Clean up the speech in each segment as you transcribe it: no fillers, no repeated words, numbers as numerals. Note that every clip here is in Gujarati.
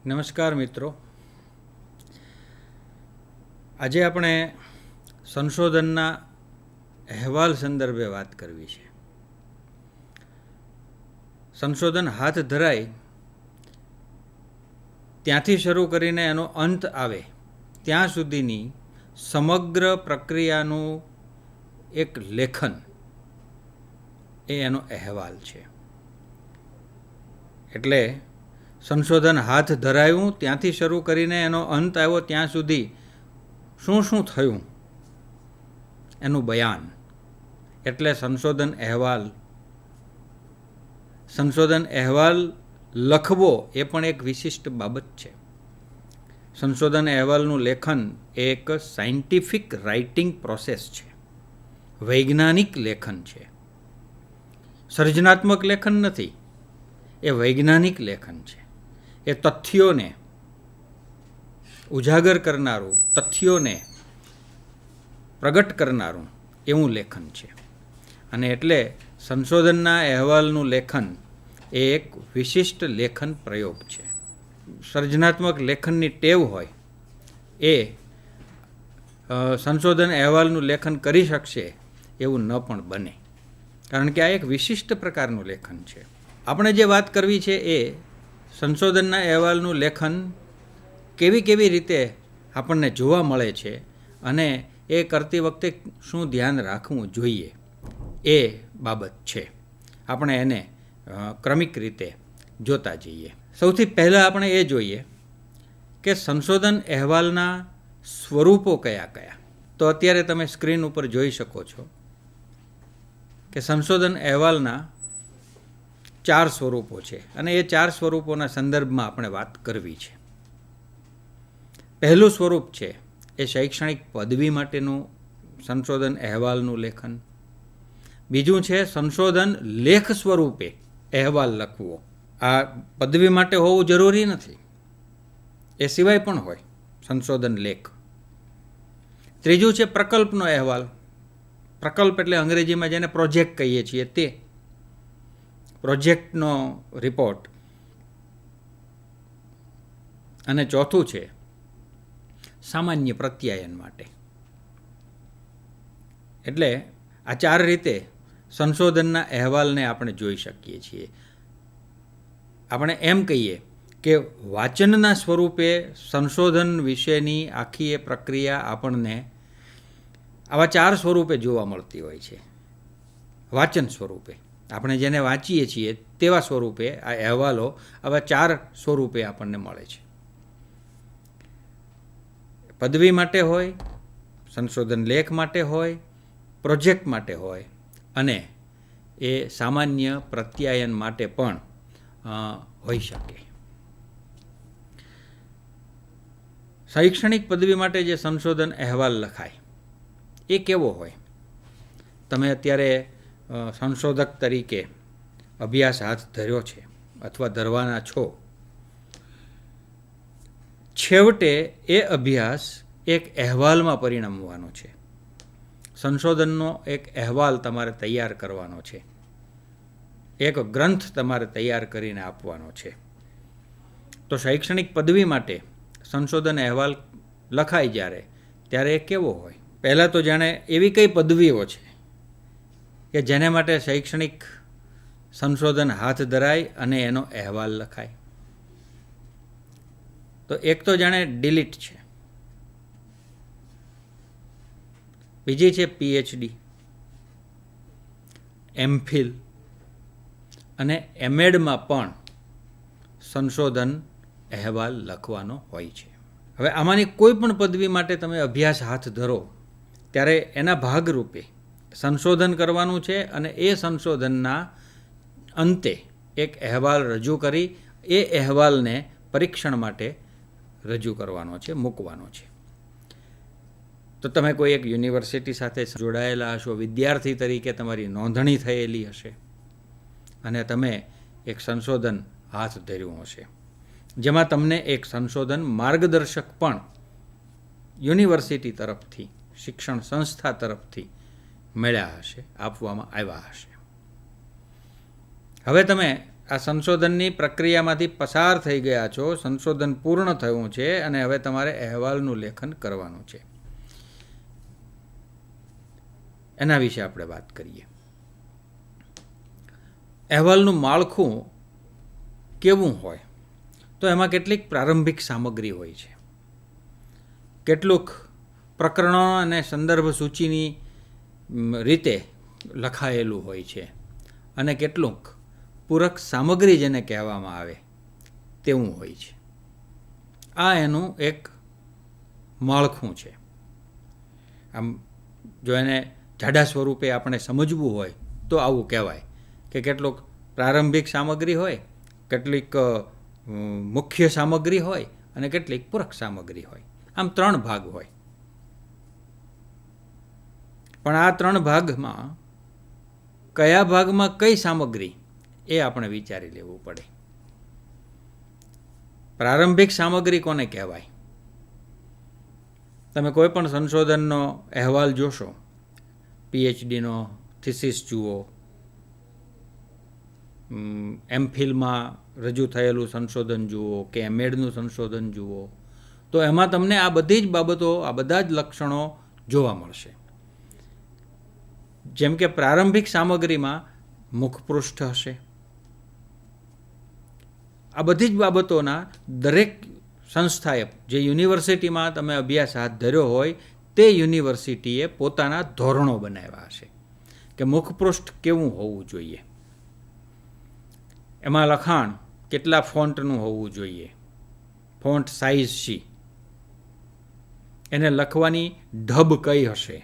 નમસ્કાર મિત્રો, આજે આપણે સંશોધનના અહેવાલ સંદર્ભે વાત કરવી છે. સંશોધન હાથ ધરાય ત્યાંથી શરૂ કરીને એનો અંત આવે ત્યાં સુધીની સમગ્ર પ્રક્રિયાનું એક લેખન એ એનો અહેવાલ છે. એટલે સંશોધન હાથ ધરાયું ત્યાંથી શરૂ કરીને એનો અંત આવ્યો ત્યાં સુધી શું શું થયું એનું બયાન એટલે સંશોધન અહેવાલ. સંશોધન અહેવાલ લખવો એ પણ એક વિશિષ્ટ બાબત છે. સંશોધન અહેવાલનું લેખન એ એક સાયન્ટિફિક રાઇટિંગ પ્રોસેસ છે, વૈજ્ઞાનિક લેખન છે, સર્જનાત્મક લેખન નથી, એ વૈજ્ઞાનિક લેખન છે. એ તથ્યોને ઉજાગર કરનારું, તથ્યોને પ્રગટ કરનારું એવું લેખન છે. અને એટલે સંશોધનના અહેવાલનું લેખન એ એક વિશિષ્ટ લેખન પ્રયોગ છે. સર્જનાત્મક લેખનની ટેવ હોય એ સંશોધન અહેવાલનું લેખન કરી શકશે એવું ન પણ બને, કારણ કે આ એક વિશિષ્ટ પ્રકારનું લેખન છે. આપણે જે વાત કરવી છે એ સંશોધનના અહેવાલનું લેખન કેવી કેવી રીતે આપણને જોવા મળે છે અને એ કરતી વખતે શું ધ્યાન રાખવું જોઈએ એ બાબત છે. આપણે એને ક્રમિક રીતે જોતા જઈએ. સૌથી પહેલાં આપણે એ જોઈએ કે સંશોધન અહેવાલના સ્વરૂપો કયા કયા. તો અત્યારે તમે સ્ક્રીન ઉપર જોઈ શકો છો કે સંશોધન અહેવાલના 4 સ્વરૂપો છે અને એ 4 સ્વરૂપોના સંદર્ભમાં આપણે વાત કરવી છે. પહેલું સ્વરૂપ છે એ શૈક્ષણિક પદવી માટેનું સંશોધન અહેવાલનું લેખન. બીજું છે સંશોધન લેખ સ્વરૂપે અહેવાલ લખવો. આ પદવી માટે હોવું જરૂરી નથી, એ સિવાય પણ હોય સંશોધન લેખ. ત્રીજું છે પ્રકલ્પનો અહેવાલ. પ્રકલ્પ એટલે અંગ્રેજીમાં જેને પ્રોજેક્ટ કહીએ છીએ તે પ્રોજેક્ટનો રિપોર્ટ. અને ચોથું છે સામાન્ય પ્રત્યાયન માટે. એટલે આ 4 રીતે સંશોધનના અહેવાલને આપણે જોઈ શકીએ છીએ. આપણે એમ કહીએ કે વાચનના સ્વરૂપે સંશોધન વિશેની આખી એ પ્રક્રિયા આપણને આવા 4 સ્વરૂપે જોવા મળતી હોય છે. વાચન સ્વરૂપે આપણે જેને વાંચીએ છીએ તેવા સ્વરૂપે આ અહેવાલો આવા 4 સ્વરૂપે આપણને મળે છે. પદવી માટે હોય, સંશોધન લેખ માટે હોય, પ્રોજેક્ટ માટે હોય અને એ સામાન્ય પ્રત્યાયન માટે પણ હોઈ શકે. શૈક્ષણિક પદવી માટે જે સંશોધન અહેવાલ લખાય એ કેવો હોય? તમે અત્યારે સંશોધક તરીકે અભ્યાસ હાથ ધર્યો છે અથવા ધરવાના છો. છેવટે એ અભ્યાસ એક અહેવાલમાં પરિણમવાનો છે. સંશોધનનો એક અહેવાલ તમારે તૈયાર કરવાનો છે, એક ગ્રંથ તમારે તૈયાર કરીને આપવાનો છે. તો શૈક્ષણિક પદવી માટે સંશોધન અહેવાલ લખાય ત્યારે એ કેવો હોય? પહેલાં તો જાણે એવી કઈ પદવીઓ છે કે જેને માટે શૈક્ષણિક સંશોધન હાથ ધરાય અને એનો અહેવાલ લખાય. તો એક તો જાણે ડિલીટ છે, બીજી છે PhD, MPhil અને MEdમાં પણ સંશોધન અહેવાલ લખવાનો હોય છે. હવે આમાંની કોઈ પણ પદવી માટે તમે અભ્યાસ હાથ ધરો ત્યારે એના ભાગરૂપે સંશોધન કરવાનું છે અને એ સંશોધનના અંતે એક અહેવાલ રજૂ કરી એ અહેવાલને પરીક્ષણ માટે રજૂ કરવાનો છે, મૂકવાનો છે. તો તમે કોઈ એક યુનિવર્સિટી સાથે જોડાયેલા હશો, વિદ્યાર્થી તરીકે તમારી નોંધણી થયેલી હશે અને તમે એક સંશોધન હાથ ધર્યું હશે જેમાં તમને એક સંશોધન માર્ગદર્શક પણ યુનિવર્સિટી તરફથી, શિક્ષણ સંસ્થા તરફથી મળ્યા હશે, આપવામાં આવ્યા હશે. હવે તમે આ સંશોધનની પ્રક્રિયામાંથી પસાર થઈ ગયા છો, સંશોધન પૂર્ણ થયું છે અને હવે તમારે અહેવાલનું લેખન કરવાનું છે. એના વિશે આપણે વાત કરીએ. અહેવાલનું માળખું કેવું હોય? તો એમાં કેટલીક પ્રારંભિક સામગ્રી હોય છે, કેટલુંક પ્રકરણો અને સંદર્ભ સૂચિની રીતે લખાયેલું હોય છે અને કેટલુંક પૂરક સામગ્રી જેને કહેવામાં આવે તેવું હોય છે. આ એનું એક માળખું છે. આમ જો એને જાડા સ્વરૂપે આપણે સમજવું હોય તો આવું કહેવાય કે કેટલુંક પ્રારંભિક સામગ્રી હોય, કેટલીક મુખ્ય સામગ્રી હોય અને કેટલીક પૂરક સામગ્રી હોય. આમ 3 ભાગ હોય. પણ આ 3 ભાગમાં કયા ભાગમાં કઈ સામગ્રી એ આપણે વિચારી લેવું પડે. પ્રારંભિક સામગ્રી કોને કહેવાય? તમે કોઈ પણ સંશોધનનો અહેવાલ જોશો, પીએચડીનો થીસીસ જુઓ, એમફિલમાં રજૂ થયેલું સંશોધન જુઓ કે એમએડનું સંશોધન જુઓ, તો એમાં તમને આ બધી જ બાબતો, આ બધા જ લક્ષણો જોવા મળશે. જેમ કે પ્રારંભિક સામગ્રીમાં મુખપૃષ્ઠ હશે. આ બધી જ બાબતોના દરેક સંસ્થાએ, જે યુનિવર્સિટીમાં તમે અભ્યાસ હાથ ધર્યો હોય તે યુનિવર્સિટીએ પોતાના ધોરણો બનાવ્યા હશે કે મુખપૃષ્ઠ કેવું હોવું જોઈએ, એમાં લખાણ કેટલા ફોન્ટનું હોવું જોઈએ, ફોન્ટ સાઇઝ શી, એને લખવાની ઢબ કઈ હશે,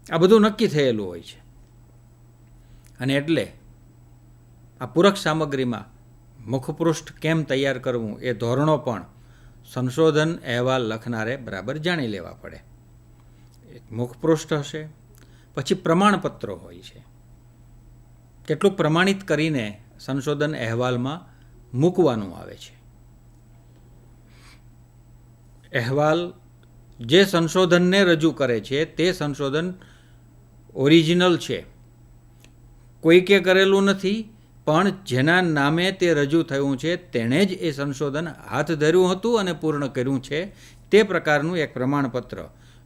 આ બધું નક્કી થયેલું હોય છે. અને એટલે આ પૂરક સામગ્રીમાં મુખપૃષ્ઠ કેમ તૈયાર કરવું એ ધોરણો પણ સંશોધન અહેવાલ લખનારે બરાબર જાણી લેવા પડે. એક મુખપૃષ્ઠ હશે, પછી પ્રમાણપત્રો હોય છે. કેટલું પ્રમાણિત કરીને સંશોધન અહેવાલમાં મૂકવાનું આવે છે. અહેવાલ જે સંશોધનને રજૂ કરે છે તે સંશોધન ઓરિજિનલ છે, કોઈકે કરેલું નથી, પણ જેના નામે તે રજૂ થયું છે તેણે જ એ સંશોધન હાથ ધર્યું હતું અને પૂર્ણ કર્યું છે. તે પ્રકારનું એક પ્રમાણપત્ર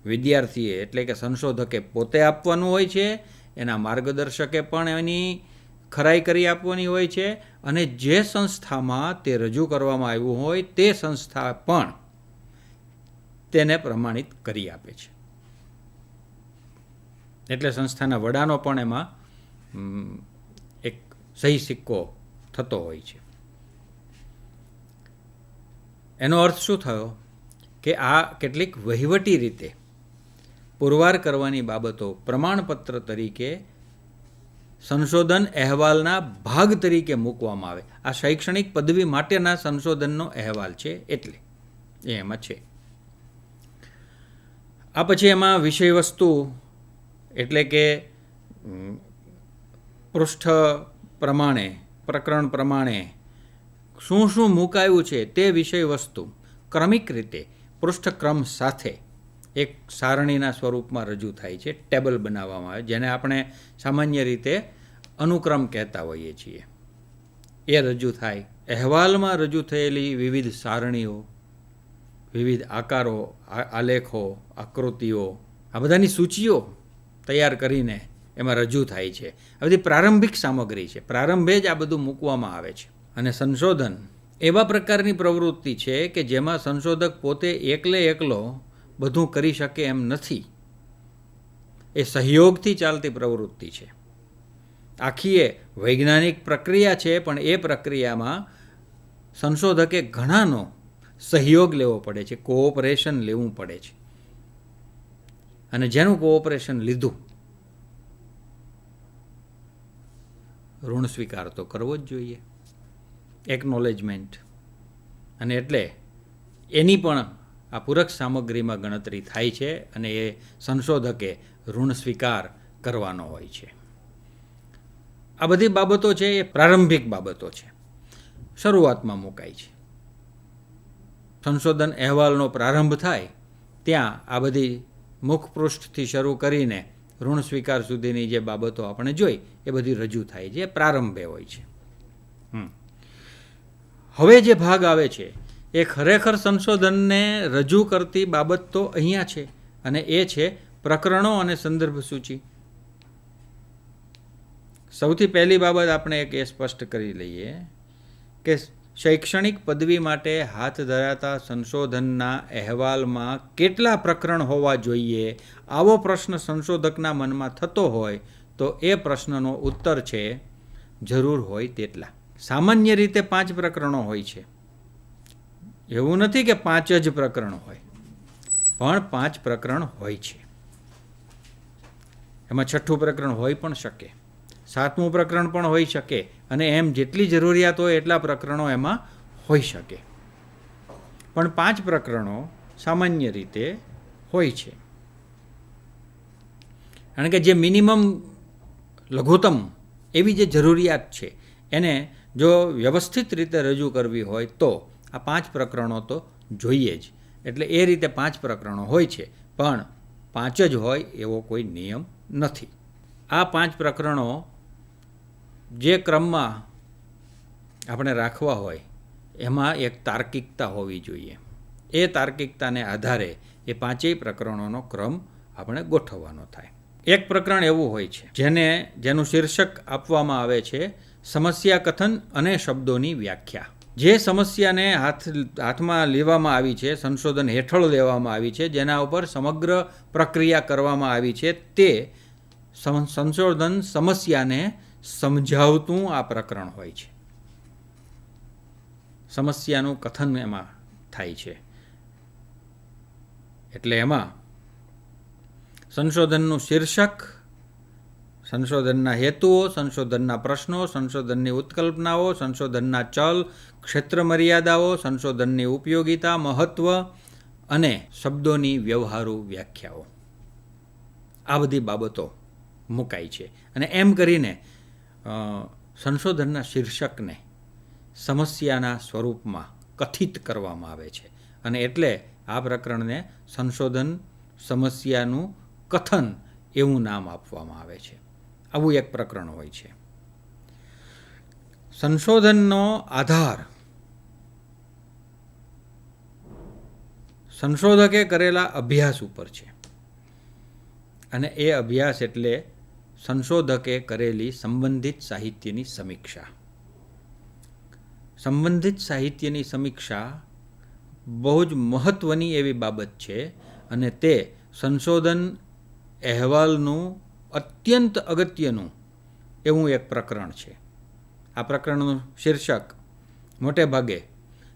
વિદ્યાર્થીએ એટલે કે સંશોધકે પોતે આપવાનું હોય છે, એના માર્ગદર્શકે પણ એની ખરાઈ કરી આપવાની હોય છે અને જે સંસ્થામાં તે રજૂ કરવામાં આવ્યું હોય તે સંસ્થા પણ તેને પ્રમાણિત કરી આપે છે. એટલે સંસ્થાના વડાનો પણ એમાં એક સહી સિક્કો થતો હોય છે. એનો અર્થ શું થયો કે આ કેટલીક વહીવટી રીતે પુરવાર કરવાની બાબતો પ્રમાણપત્ર તરીકે સંશોધન અહેવાલના ભાગ તરીકે મૂકવામાં આવે. આ શૈક્ષણિક પદવી માટેના સંશોધનનો અહેવાલ છે એટલે એ એમાં છે. આ પછી એમાં વિષય વસ્તુ એટલે કે પૃષ્ઠ પ્રમાણે, પ્રકરણ પ્રમાણે શું શું મુકાયું છે તે વિષય વસ્તુ ક્રમિક રીતે પૃષ્ઠક્રમ સાથે એક સારણીના સ્વરૂપમાં રજૂ થાય છે. ટેબલ બનાવવામાં આવે, જેને આપણે સામાન્ય રીતે અનુક્રમ કહેતા હોઈએ છીએ. એ રજૂ થાય. અહેવાલમાં રજૂ થયેલી વિવિધ સારણીઓ, વિવિધ આકારો, આલેખો, આકૃતિઓ, આ બધાની સૂચિઓ તૈયાર કરીને એમાં રજૂ થાય છે. આ બધી પ્રારંભિક સામગ્રી છે. પ્રારંભે જ આ બધું મૂકવામાં આવે છે. અને સંશોધન એવા પ્રકારની પ્રવૃત્તિ છે કે જેમાં સંશોધક પોતે એકલો બધું કરી શકે એમ નથી. એ સહયોગથી ચાલતી પ્રવૃત્તિ છે. આખી એ વૈજ્ઞાનિક પ્રક્રિયા છે, પણ એ પ્રક્રિયામાં સંશોધકે ઘણાનો સહયોગ લેવો પડે છે, કોઓપરેશન લેવું પડે છે. અને જેનું કોઓપરેશન લીધું, ઋણ સ્વીકાર તો કરવો જ જોઈએ, એકનોલેજમેન્ટ. અને એટલે એની પણ આ પૂરક સામગ્રીમાં ગણતરી થાય છે અને એ સંશોધકે ઋણ સ્વીકાર કરવાનો હોય છે. આ બધી બાબતો છે એ પ્રારંભિક બાબતો છે, શરૂઆતમાં મુકાય છે. સંશોધન અહેવાલનો પ્રારંભ થાય ત્યાં આ બધી મુખપૃષ્ઠથી શરૂ કરીને ઋણ સ્વીકાર સુધીની જે બાબતો આપણે જોઈ એ બધી રજૂ થાય છે, પ્રારંભે હોય છે. હવે જે ભાગ આવે છે એ ખરેખર સંશોધનને રજૂ કરતી બાબત તો અહીંયા છે, અને એ છે પ્રકરણો અને સંદર્ભ સૂચિ. સૌથી પહેલી બાબત આપણે એક એ સ્પષ્ટ કરી લઈએ કે શૈક્ષણિક પદવી માટે હાથ ધરાતા સંશોધનના અહેવાલમાં કેટલા પ્રકરણ હોવા જોઈએ, આવો પ્રશ્ન સંશોધકના મનમાં થતો હોય તો એ પ્રશ્નનો ઉત્તર છે જરૂર હોય તેટલા. સામાન્ય રીતે 5 પ્રકરણો હોય છે. એવું નથી કે 5 જ પ્રકરણ હોય, પણ 5 પ્રકરણ હોય છે. એમાં 6થું પ્રકરણ હોઈ પણ શકે, 7મું પ્રકરણ પણ હોઈ શકે, અને એમ જેટલી જરૂરિયાત હોય એટલા પ્રકરણો એમાં હોઈ શકે. પણ 5 પ્રકરણો સામાન્ય રીતે હોય છે. કારણ કે જે મિનિમમ, લઘુત્તમ એવી જે જરૂરિયાત છે એને જો વ્યવસ્થિત રીતે રજૂ કરવી હોય તો આ 5 પ્રકરણો તો જોઈએ જ. એટલે એ રીતે 5 પ્રકરણો હોય છે, પણ 5 જ હોય એવો કોઈ નિયમ નથી. આ 5 પ્રકરણો જે ક્રમમાં આપણે રાખવા હોય એમાં એક તાર્કિકતા હોવી જોઈએ. એ તાર્કિકતાને આધારે એ 5 પ્રકરણોનો ક્રમ આપણે ગોઠવવાનો થાય. એક પ્રકરણ એવું હોય છે જેનું શીર્ષક આપવામાં આવે છે સમસ્યા કથન અને શબ્દોની વ્યાખ્યા. જે સમસ્યાને હાથમાં લેવામાં આવી છે, સંશોધન હેઠળ લેવામાં આવી છે, જેના ઉપર સમગ્ર પ્રક્રિયા કરવામાં આવી છે, તે સંશોધન સમસ્યાને સમજાવતું આ પ્રકરણ હોય છે. સમસ્યાનું કથન એમાં થાય છે. એટલે એમાં સંશોધનનું શીર્ષક, સંશોધનના હેતુઓ, સંશોધનના પ્રશ્નો, સંશોધનની ઉત્કલ્પનાઓ, સંશોધનના ચલ, ક્ષેત્ર મર્યાદાઓ, સંશોધનની ઉપયોગિતા, મહત્વ અને શબ્દોની વ્યવહારુ વ્યાખ્યાઓ, આ બધી બાબતો મુકાય છે. અને એમ કરીને સંશોધનના શીર્ષકને સમસ્યાના સ્વરૂપમાં કથિત કરવામાં આવે છે, અને એટલે આ પ્રકરણને સંશોધન સમસ્યાનું કથન એવું નામ આપવામાં આવે છે. આવું એક પ્રકરણ હોય છે. સંશોધનનો આધાર સંશોધકે કરેલા અભ્યાસ ઉપર છે, અને એ અભ્યાસ એટલે સંશોધકે કરેલી સંબંધિત સાહિત્યની સમીક્ષા. સંબંધિત સાહિત્યની સમીક્ષા બહુ જ મહત્ત્વની એવી બાબત છે, અને તે સંશોધન અહેવાલનું અત્યંત અગત્યનું એવું એક પ્રકરણ છે. આ પ્રકરણનું શીર્ષક મોટે ભાગે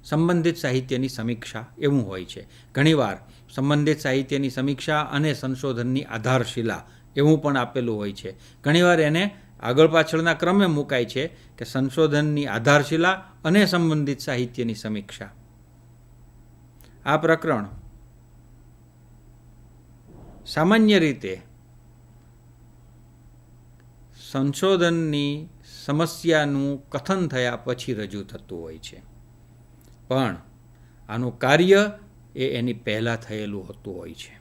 સંબંધિત સાહિત્યની સમીક્ષા એવું હોય છે. ઘણીવાર સંબંધિત સાહિત્યની સમીક્ષા અને સંશોધનની આધારશિલા એવું પણ આપેલું હોય છે. ઘણીવાર એને આગળ પાછળના ક્રમે મુકાય છે કે સંશોધનની આધારશિલા અને સંબંધિત સાહિત્યની સમીક્ષા. આ પ્રકરણ સામાન્ય રીતે સંશોધનની સમસ્યાનું કથન થયા પછી રજૂ થતું હોય છે, પણ આનું કાર્ય એની પહેલાં થયેલું હોતું હોય છે.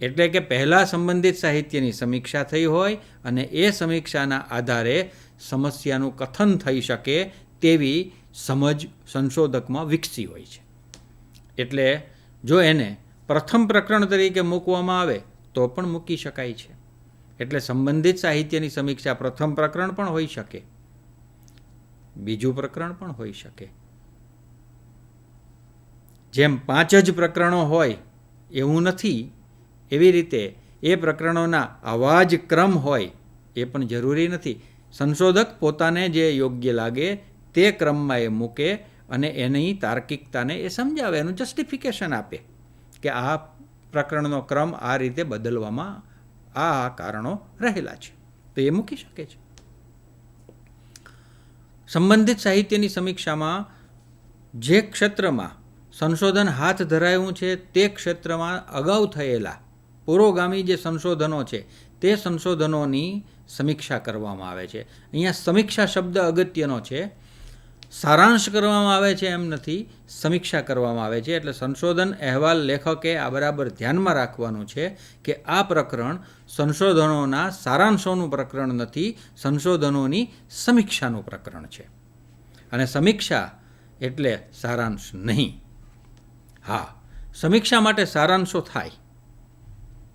એટલે કે પહેલાં સંબંધિત સાહિત્યની સમીક્ષા થઈ હોય અને એ સમીક્ષાના આધારે સમસ્યાનું કથન થઈ શકે તેવી સમજ સંશોધકમાં વિકસી હોય છે. એટલે જો એને પ્રથમ પ્રકરણ તરીકે મૂકવામાં આવે તો પણ મૂકી શકાય છે. એટલે સંબંધિત સાહિત્યની સમીક્ષા પ્રથમ પ્રકરણ પણ હોઈ શકે, બીજું પ્રકરણ પણ હોઈ શકે. જેમ 5 જ પ્રકરણો હોય એવું નથી, એવી રીતે એ પ્રકરણોના આવા જ ક્રમ હોય એ પણ જરૂરી નથી. સંશોધક પોતાને જે યોગ્ય લાગે તે ક્રમમાં એ મૂકે અને એની તાર્કિકતાને એ સમજાવે, એનું જસ્ટિફિકેશન આપે કે આ પ્રકરણનો ક્રમ આ રીતે બદલવામાં આ કારણો રહેલા છે, તો એ મૂકી શકે છે. સંબંધિત સાહિત્યની સમીક્ષામાં જે ક્ષેત્રમાં સંશોધન હાથ ધરાયું છે તે ક્ષેત્રમાં અગાઉ થયેલા પુરોગામી જે સંશોધનો છે તે સંશોધનોની સમીક્ષા કરવામાં આવે છે. અહીંયા સમીક્ષા શબ્દ અગત્યનો છે. સારાંશ કરવામાં આવે છે એમ નથી, સમીક્ષા કરવામાં આવે છે. એટલે સંશોધન અહેવાલ લેખકે આ બરાબર ધ્યાનમાં રાખવાનું છે કે આ પ્રકરણ સંશોધનોના સારાંશોનું પ્રકરણ નથી, સંશોધનોની સમીક્ષાનું પ્રકરણ છે. અને સમીક્ષા એટલે સારાંશ નહીં. હા, સમીક્ષા માટે સારાંશો થાય,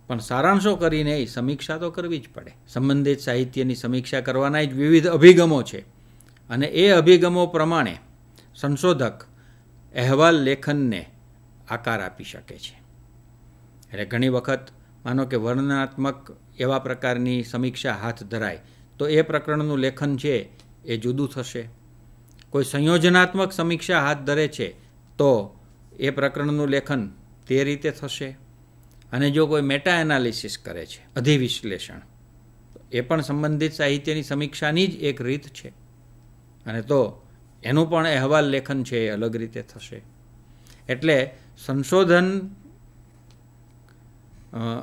પણ સારાંશો કરીને સમીક્ષા તો કરવી જ પડે. સંબંધિત સાહિત્યની સમીક્ષા કરવાના જ વિવિધ અભિગમો છે, અને એ અભિગમો પ્રમાણે સંશોધક અહેવાલ લેખનને આકાર આપી શકે છે. એટલે ઘણી વખત માનો કે વર્ણનાત્મક એવા પ્રકારની સમીક્ષા હાથ ધરાય તો એ પ્રકરણનું લેખન છે એ જુદું થશે. કોઈ સંયોજનાત્મક સમીક્ષા હાથ ધરે છે તો એ પ્રકરણનું લેખન તે રીતે થશે. અને જો કોઈ મેટા એનાલિસિસ કરે છે, અધિવિશ્લેષણ, એ પણ સંબંધિત સાહિત્યની સમીક્ષાની જ એક રીત છે, અને તો એનું પણ અહેવાલ લેખન છે એ અલગ રીતે થશે. એટલે સંશોધન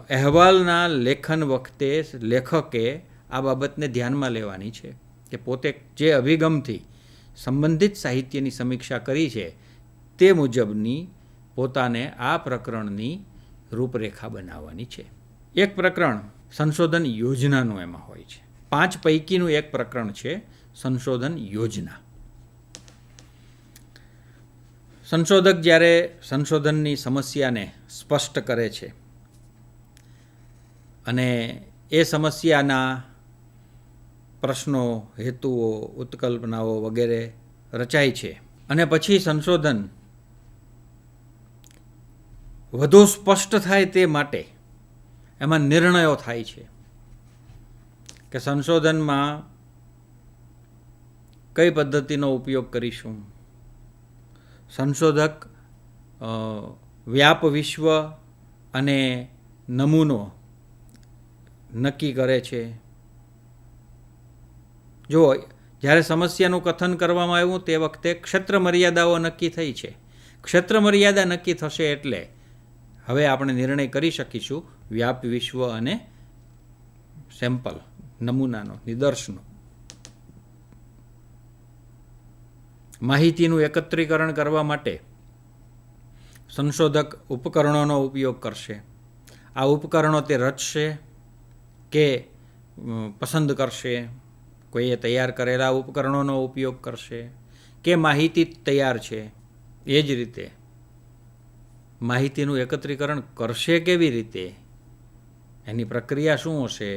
અહેવાલના લેખન વખતે લેખકે આ બાબતને ધ્યાનમાં લેવાની છે કે પોતે જે અભિગમથી સંબંધિત સાહિત્યની સમીક્ષા કરી છે તે મુજબની પોતાને આ પ્રકરણની રૂપરેખા બનાવવાની છે. એક પ્રકરણ સંશોધન યોજનાનું એમાં હોય છે. 5 પૈકીનું એક પ્રકરણ છે સંશોધન યોજના. સંશોધક જ્યારે સંશોધનની સમસ્યાને સ્પષ્ટ કરે છે અને એ સમસ્યાના પ્રશ્નો, હેતુઓ, ઉત્કલ્પનાઓ વગેરે રચાય છે, અને પછી સંશોધન વધુ સ્પષ્ટ થાય તે માટે એમાં નિર્ણયો થાય છે કે સંશોધનમાં કઈ પદ્ધતિનો ઉપયોગ કરીશું. સંશોધક વ્યાપ વિશ્વ અને નમૂનો નક્કી કરે છે. જો જ્યારે સમસ્યાનું કથન કરવામાં આવ્યું તે વખતે ક્ષેત્ર મર્યાદાઓ નક્કી થઈ છે. ક્ષેત્ર મર્યાદા નક્કી થશે એટલે હવે આપણે નિર્ણય કરી શકીશું વ્યાપ વિશ્વ અને સેમ્પલ, નમૂનાનો, નિદર્શનો. માહિતીનું એકત્રીકરણ કરવા માટે સંશોધક ઉપકરણોનો ઉપયોગ કરશે. આ ઉપકરણો તે રચશે કે પસંદ કરશે. કોઈએ તૈયાર કરેલા ઉપકરણોનો ઉપયોગ કરશે કે માહિતી તૈયાર છે. એ જ રીતે માહિતીનું એકત્રીકરણ કરશે કેવી રીતે, એની પ્રક્રિયા શું હશે,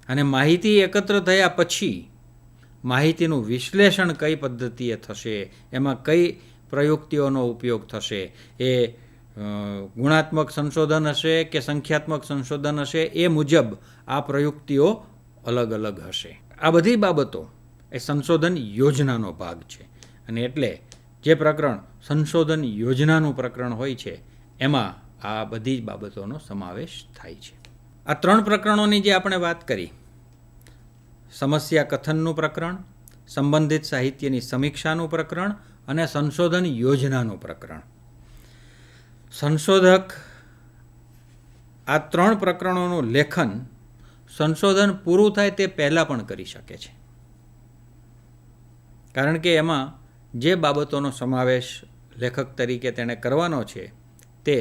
અને માહિતી એકત્ર થયા પછી માહિતીનું વિશ્લેષણ કઈ પદ્ધતિએ થશે, એમાં કઈ પ્રયુક્તિઓનો ઉપયોગ થશે. એ ગુણાત્મક સંશોધન હશે કે સંખ્યાત્મક સંશોધન હશે, એ મુજબ આ પ્રયુક્તિઓ અલગ અલગ હશે. આ બધી બાબતો એ સંશોધન યોજનાનો ભાગ છે. અને એટલે જે પ્રકરણ સંશોધન યોજનાનું પ્રકરણ હોય છે એમાં આ બધી જ બાબતોનો સમાવેશ થાય છે. આ 3 પ્રકરણોની જે આપણે વાત કરી, સમસ્યા કથનનું પ્રકરણ, સંબંધિત સાહિત્યની સમીક્ષાનું પ્રકરણ અને સંશોધન યોજનાનું પ્રકરણ. સંશોધક આ 3 પ્રકરણોનું લેખન સંશોધન પૂરું થાય તે પહેલાં પણ કરી શકે છે, કારણ કે એમાં જે બાબતોનો સમાવેશ લેખક તરીકે તેણે કરવાનો છે તે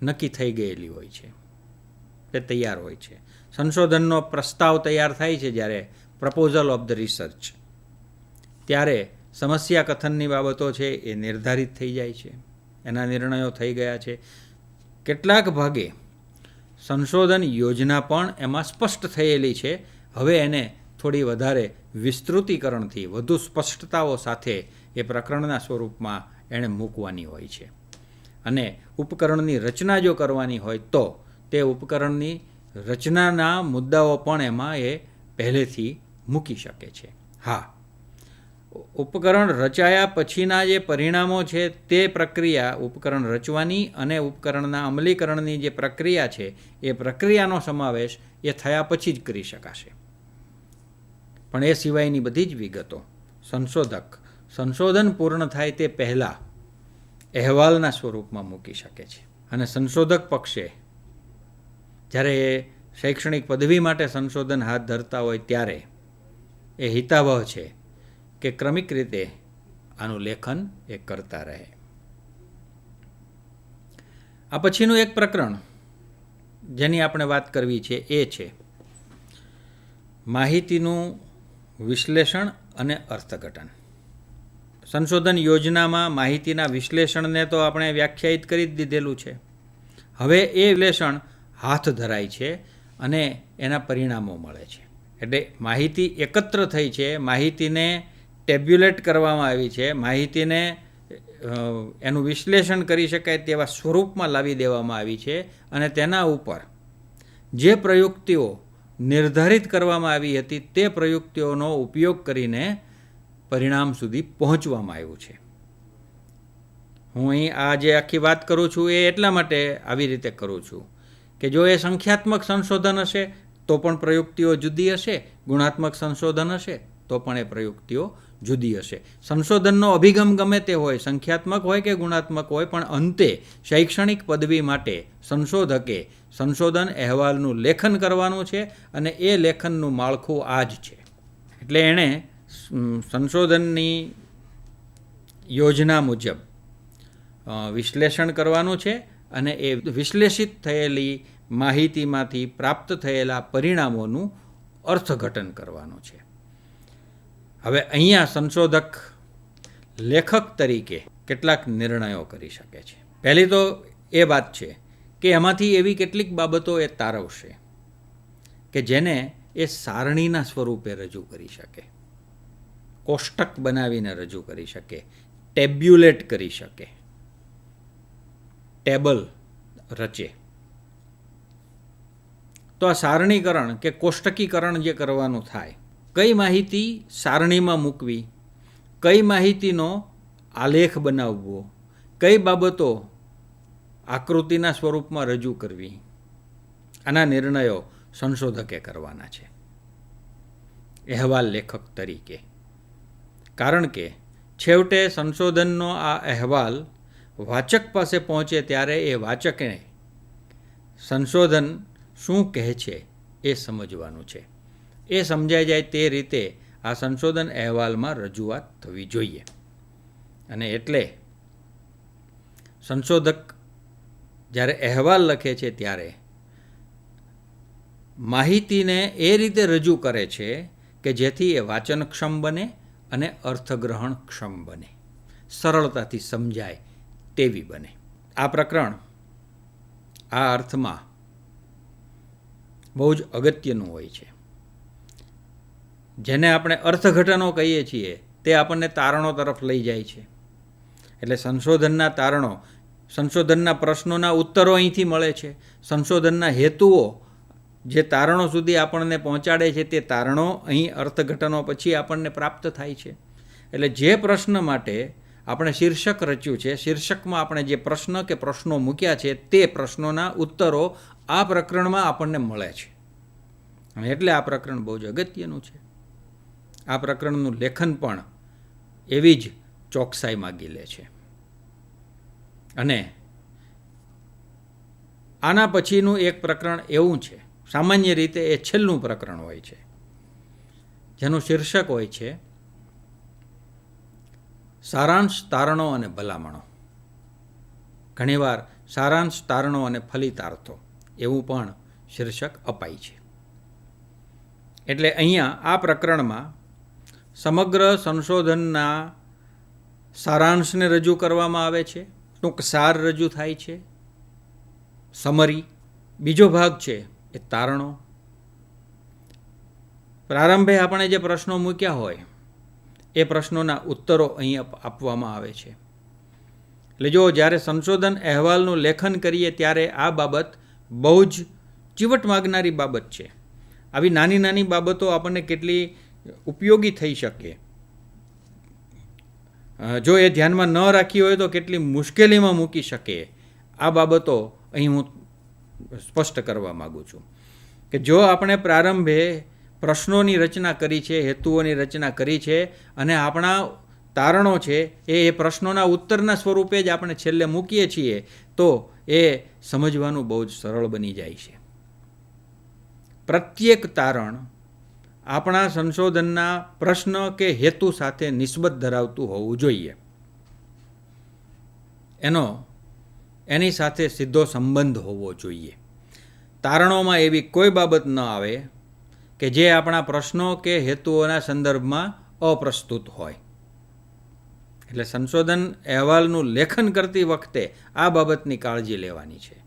નક્કી થઈ ગયેલી હોય છે, તે તૈયાર હોય છે. સંશોધનનો પ્રસ્તાવ તૈયાર થાય છે જ્યારે પ્રપોઝલ ઓફ ધ રિસર્ચ, ત્યારે સમસ્યા કથનની બાબતો છે એ નિર્ધારિત થઈ જાય છે, એના નિર્ણયો થઈ ગયા છે. કેટલાક ભાગે સંશોધન યોજના પણ એમાં સ્પષ્ટ થયેલી છે. હવે એને થોડી વધારે વિસ્તૃતીકરણથી વધુ સ્પષ્ટતાઓ સાથે એ પ્રકરણના સ્વરૂપમાં એણે મૂકવાની હોય છે. અને ઉપકરણની રચના જો કરવાની હોય તો તે ઉપકરણની રચનાના મુદ્દાઓ પણ એમાં એ પહેલેથી મૂકી શકે છે. હા, ઉપકરણ રચાયા પછીના જે પરિણામો છે તે પ્રક્રિયા, ઉપકરણ રચવાની અને ઉપકરણના અમલીકરણની જે પ્રક્રિયા છે એ પ્રક્રિયાનો સમાવેશ એ થયા પછી જ કરી શકાશે. પણ એ સિવાયની બધી જ વિગતો સંશોધન પૂર્ણ થાય તે પહેલાં અહેવાલના સ્વરૂપમાં મૂકી શકે છે. અને સંશોધક પક્ષે જ્યારે એ શૈક્ષણિક પદવી માટે સંશોધન હાથ ધરતા હોય ત્યારે એ હિતાવહ છે કે ક્રમિક રીતે આનું લેખન એ કરતા રહે. આ પછીનું એક પ્રકરણ જેની આપણે વાત કરવી છે એ છે માહિતીનું વિશ્લેષણ અને અર્થઘટન. સંશોધન યોજનામાં માહિતીના વિશ્લેષણને તો આપણે વ્યાખ્યાયિત કરી જ દીધેલું છે. હવે એ વિશ્લેષણ હાથ ધરાય છે અને એના પરિણામો મળે છે. એટલે માહિતી એકત્ર થઈ છે, માહિતીને ટેબ્યુલેટ કરવામાં આવી છે, માહિતીને એનું વિશ્લેષણ કરી શકાય તેવા સ્વરૂપમાં લાવી દેવામાં આવી છે અને તેના ઉપર જે પ્રયુક્તિઓ નિર્ધારિત કરવામાં આવી હતી તે પ્રયુક્તિઓનો ઉપયોગ કરીને પરિણામ સુધી પહોંચવામાં આવ્યું છે. હું અહીં આ જે આખી વાત કરું છું એ એટલા માટે આવી રીતે કરું છું કે જો એ સંખ્યાત્મક સંશોધન હશે તો પણ પ્રયુક્તિઓ જુદી હશે, ગુણાત્મક સંશોધન હશે તો પણ એ પ્રયુક્તિઓ જુદી હશે. સંશોધનનો અભિગમ ગમે તે હોય, સંખ્યાત્મક હોય કે ગુણાત્મક હોય, પણ અંતે શૈક્ષણિક પદવી માટે સંશોધકે સંશોધન અહેવાલનું લેખન કરવાનું છે અને એ લેખનનું માળખું આ જ છે. એટલે એણે સંશોધનની યોજના મુજબ વિશ્લેષણ કરવાનું છે અને એ વિશ્લેષિત થયેલી માહિતીમાંથી પ્રાપ્ત થયેલા પરિણામોનું અર્થઘટન કરવાનું છે. હવે અહીંયા સંશોધક લેખક તરીકે કેટલાક નિર્ણયો કરી શકે છે. પહેલી તો એ વાત છે કે એમાંથી એવી કેટલીક બાબતો એ તારવશે કે જેને એ સારણીના સ્વરૂપે રજૂ કરી શકે, કોષ્ટક બનાવીને રજૂ કરી શકે, ટેબ્યુલેટ કરી શકે, ટેબલ રચે. તો આ સારણીકરણ કે કોષ્ટકીકરણ જે કરવાનું થાય, કઈ માહિતી સારણીમાં મૂકવી, કઈ માહિતીનો આલેખ બનાવવો, કઈ બાબતો આકૃતિના સ્વરૂપમાં રજૂ કરવી, આના નિર્ણયો સંશોધકે કરવાના છે અહેવાલ લેખક તરીકે. કારણ કે છેવટે સંશોધનનો આ અહેવાલ વાચક પાસે પહોંચે ત્યારે એ વાચકને સંશોધન શું કહે છે એ સમજવાનું છે. એ સમજાઈ જાય તે રીતે આ સંશોધન અહેવાલમાં રજૂઆત થવી જોઈએ. અને એટલે સંશોધક જ્યારે અહેવાલ લખે છે ત્યારે માહિતીને એ રીતે રજૂ કરે છે કે જેથી એ વાચનક્ષમ બને અને અર્થગ્રહણક્ષમ બને, સરળતાથી સમજાય તેવી બને. આ પ્રકરણ આ અર્થમાં બહુ જ અગત્યનું હોય છે. જેને આપણે અર્થઘટનો કહીએ છીએ તે આપણને તારણો તરફ લઈ જાય છે. એટલે સંશોધનના તારણો, સંશોધનના પ્રશ્નોના ઉત્તરો અહીંથી મળે છે. સંશોધનના હેતુઓ જે તારણો સુધી આપણને પહોંચાડે છે તે તારણો અહીં અર્થઘટનો પછી આપણને પ્રાપ્ત થાય છે. એટલે જે પ્રશ્ન માટે આપણે શીર્ષક રચ્યું છે, શીર્ષકમાં આપણે જે પ્રશ્ન કે પ્રશ્નો મૂક્યા છે તે પ્રશ્નોના ઉત્તરો આ પ્રકરણમાં આપણને મળે છે. અને એટલે આ પ્રકરણ બહુ જ અગત્યનું છે. આ પ્રકરણનું લેખન પણ એવી જ ચોકસાઈ માગી લે છે. અને આના પછીનું એક પ્રકરણ એવું છે, સામાન્ય રીતે એ છેલ્લું પ્રકરણ હોય છે, જેનું શીર્ષક હોય છે સારાંશ, તારણો અને ભલામણો. ઘણીવાર સારાંશ, તારણો અને ફલિતાર્થો એવું પણ શીર્ષક અપાય છે. એટલે અહીંયા આ પ્રકરણમાં સમગ્ર સંશોધનના સારાંશને રજૂ કરવામાં આવે છે, ટૂંક સાર રજૂ થાય છે, સમરી. બીજો ભાગ છે એ તારણો. પ્રારંભે આપણે જે પ્રશ્નો મૂક્યા હોય એ પ્રશ્નોના ઉત્તરો અહીં આપવામાં આવે છે. એટલે જો જ્યારે સંશોધન અહેવાલનું લેખન કરીએ ત્યારે આ બાબત બહુ જ ચીવટ માગનારી બાબત છે. આવી નાની નાની બાબતો આપણને કેટલી ઉપયોગી થઈ શકે, જો એ ધ્યાનમાં ન રાખી હોય તો કેટલી મુશ્કેલીમાં મૂકી શકે. આ બાબતો અહીં હું સ્પષ્ટ કરવા માગું છું કે જો આપણે પ્રારંભે પ્રશ્નોની રચના કરી છે, હેતુઓની રચના કરી છે અને આપણા તારણો છે એ પ્રશ્નોના ઉત્તરના સ્વરૂપે જ આપણે છેલ્લે મૂકીએ છીએ તો એ સમજવાનું બહુ જ સરળ બની જાય છે. પ્રત્યેક તારણ આપણા સંશોધનના પ્રશ્ન કે હેતુ સાથે નિસ્બત ધરાવતું હોવું જોઈએ. એની સાથે સીધો સંબંધ હોવો જોઈએ. તારણોમાં એવી કોઈ બાબત ન આવે કે જે આપણા પ્રશ્નો કે હેતુઓના સંદર્ભમાં અપ્રસ્તુત હોય. એટલે સંશોધન અહેવાલનું લેખન કરતી વખતે આ બાબતની કાળજી લેવાની છે.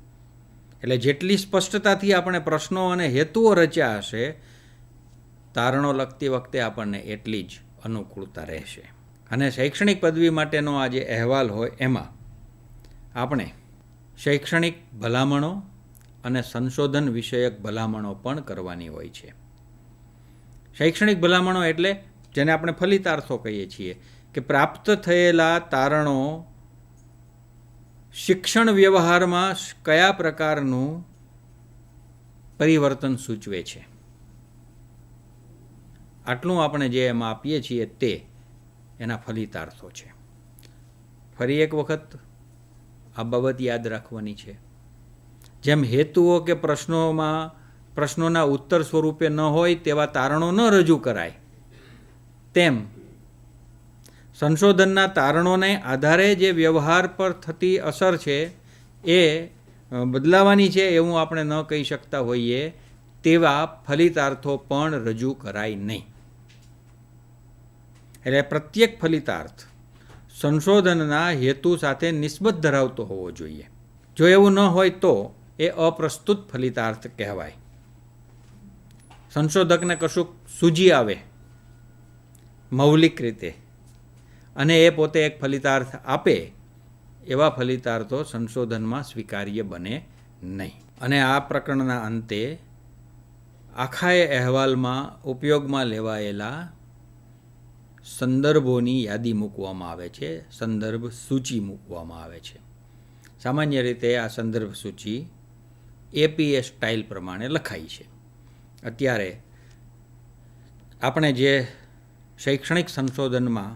એટલે જેટલી સ્પષ્ટતાથી આપણે પ્રશ્નો અને હેતુઓ રચ્યા હશે, તારણો લખતી વખતે આપણને એટલી જ અનુકૂળતા રહેશે. અને શૈક્ષણિક પદવી માટેનો આ જે અહેવાલ હોય એમાં આપણે શૈક્ષણિક ભલામણો અને સંશોધન વિષયક ભલામણો પણ કરવાની હોય છે. શૈક્ષણિક ભલામણો એટલે જેને આપણે ફલિતાર્થો કહીએ છીએ કે પ્રાપ્ત થયેલા તારણો શિક્ષણ વ્યવહારમાં કયા પ્રકારનું પરિવર્તન સૂચવે છે. આટલું આપણે જે એમાં આપીએ છીએ તે એના ફલિતાર્થો છે. ફરી એક વખત આ બાબત યાદ રાખવાની છે. જેમ હેતુઓ કે પ્રશ્નોના ઉત્તર સ્વરૂપે ન હોય તેવા તારણો ન રજૂ કરાય, તેમ સંશોધનના તારણોને આધારે જે વ્યવહાર પર થતી અસર છે એ બદલાવાની છે એવું આપણે ન કહી શકતા હોઈએ તેવા ફલિતાર્થો પણ રજૂ કરાય નહીં. એટલે પ્રત્યેક ફલિતાર્થ સંશોધનના હેતુ સાથે નિસ્બત ધરાવતો હોવો જોઈએ. જો એવું ન હોય તો એ અપ્રસ્તુત ફલિતાર્થ કહેવાય. સંશોધકને કશુંક સૂજી આવે મૌલિક રીતે અને એ પોતે એક ફલિતાર્થ આપે, એવા ફલિતાર્થો સંશોધનમાં સ્વીકાર્ય બને નહીં. અને આ પ્રકરણના અંતે આખાએ અહેવાલમાં ઉપયોગમાં લેવાયેલા સંદર્ભોની યાદી મૂકવામાં આવે છે, સંદર્ભ સૂચિ મૂકવામાં આવે છે. સામાન્ય રીતે આ સંદર્ભ સૂચિ એપીએ સ્ટાઇલ પ્રમાણે લખાઈ છે. અત્યારે આપણે જે શૈક્ષણિક સંશોધનમાં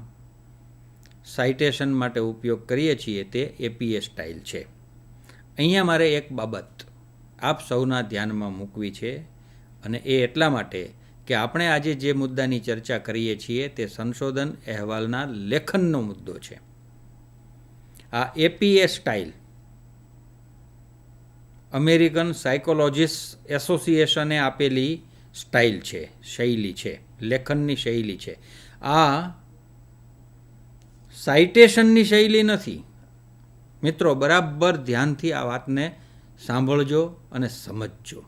સાઇટેશન માટે ઉપયોગ કરીએ છીએ તે એપીએ સ્ટાઇલ છે. અહીંયા મારે એક બાબત આપ સૌના ધ્યાનમાં મૂકવી છે, અને એ એટલા માટે કે આપણે આજે જે મુદ્દાની ચર્ચા કરીએ છીએ તે સંશોધન અહેવાલના લેખનનો મુદ્દો છે. આ એપીએ સ્ટાઇલ અમેરિકન સાયકોલોજીસ્ટ એસોસિએશને આપેલી સ્ટાઇલ છે, શૈલી છે, લેખનની શૈલી છે. આ સાઇટેશનની શૈલી નથી. મિત્રો, બરાબર ધ્યાનથી આ વાતને સાંભળજો અને સમજજો.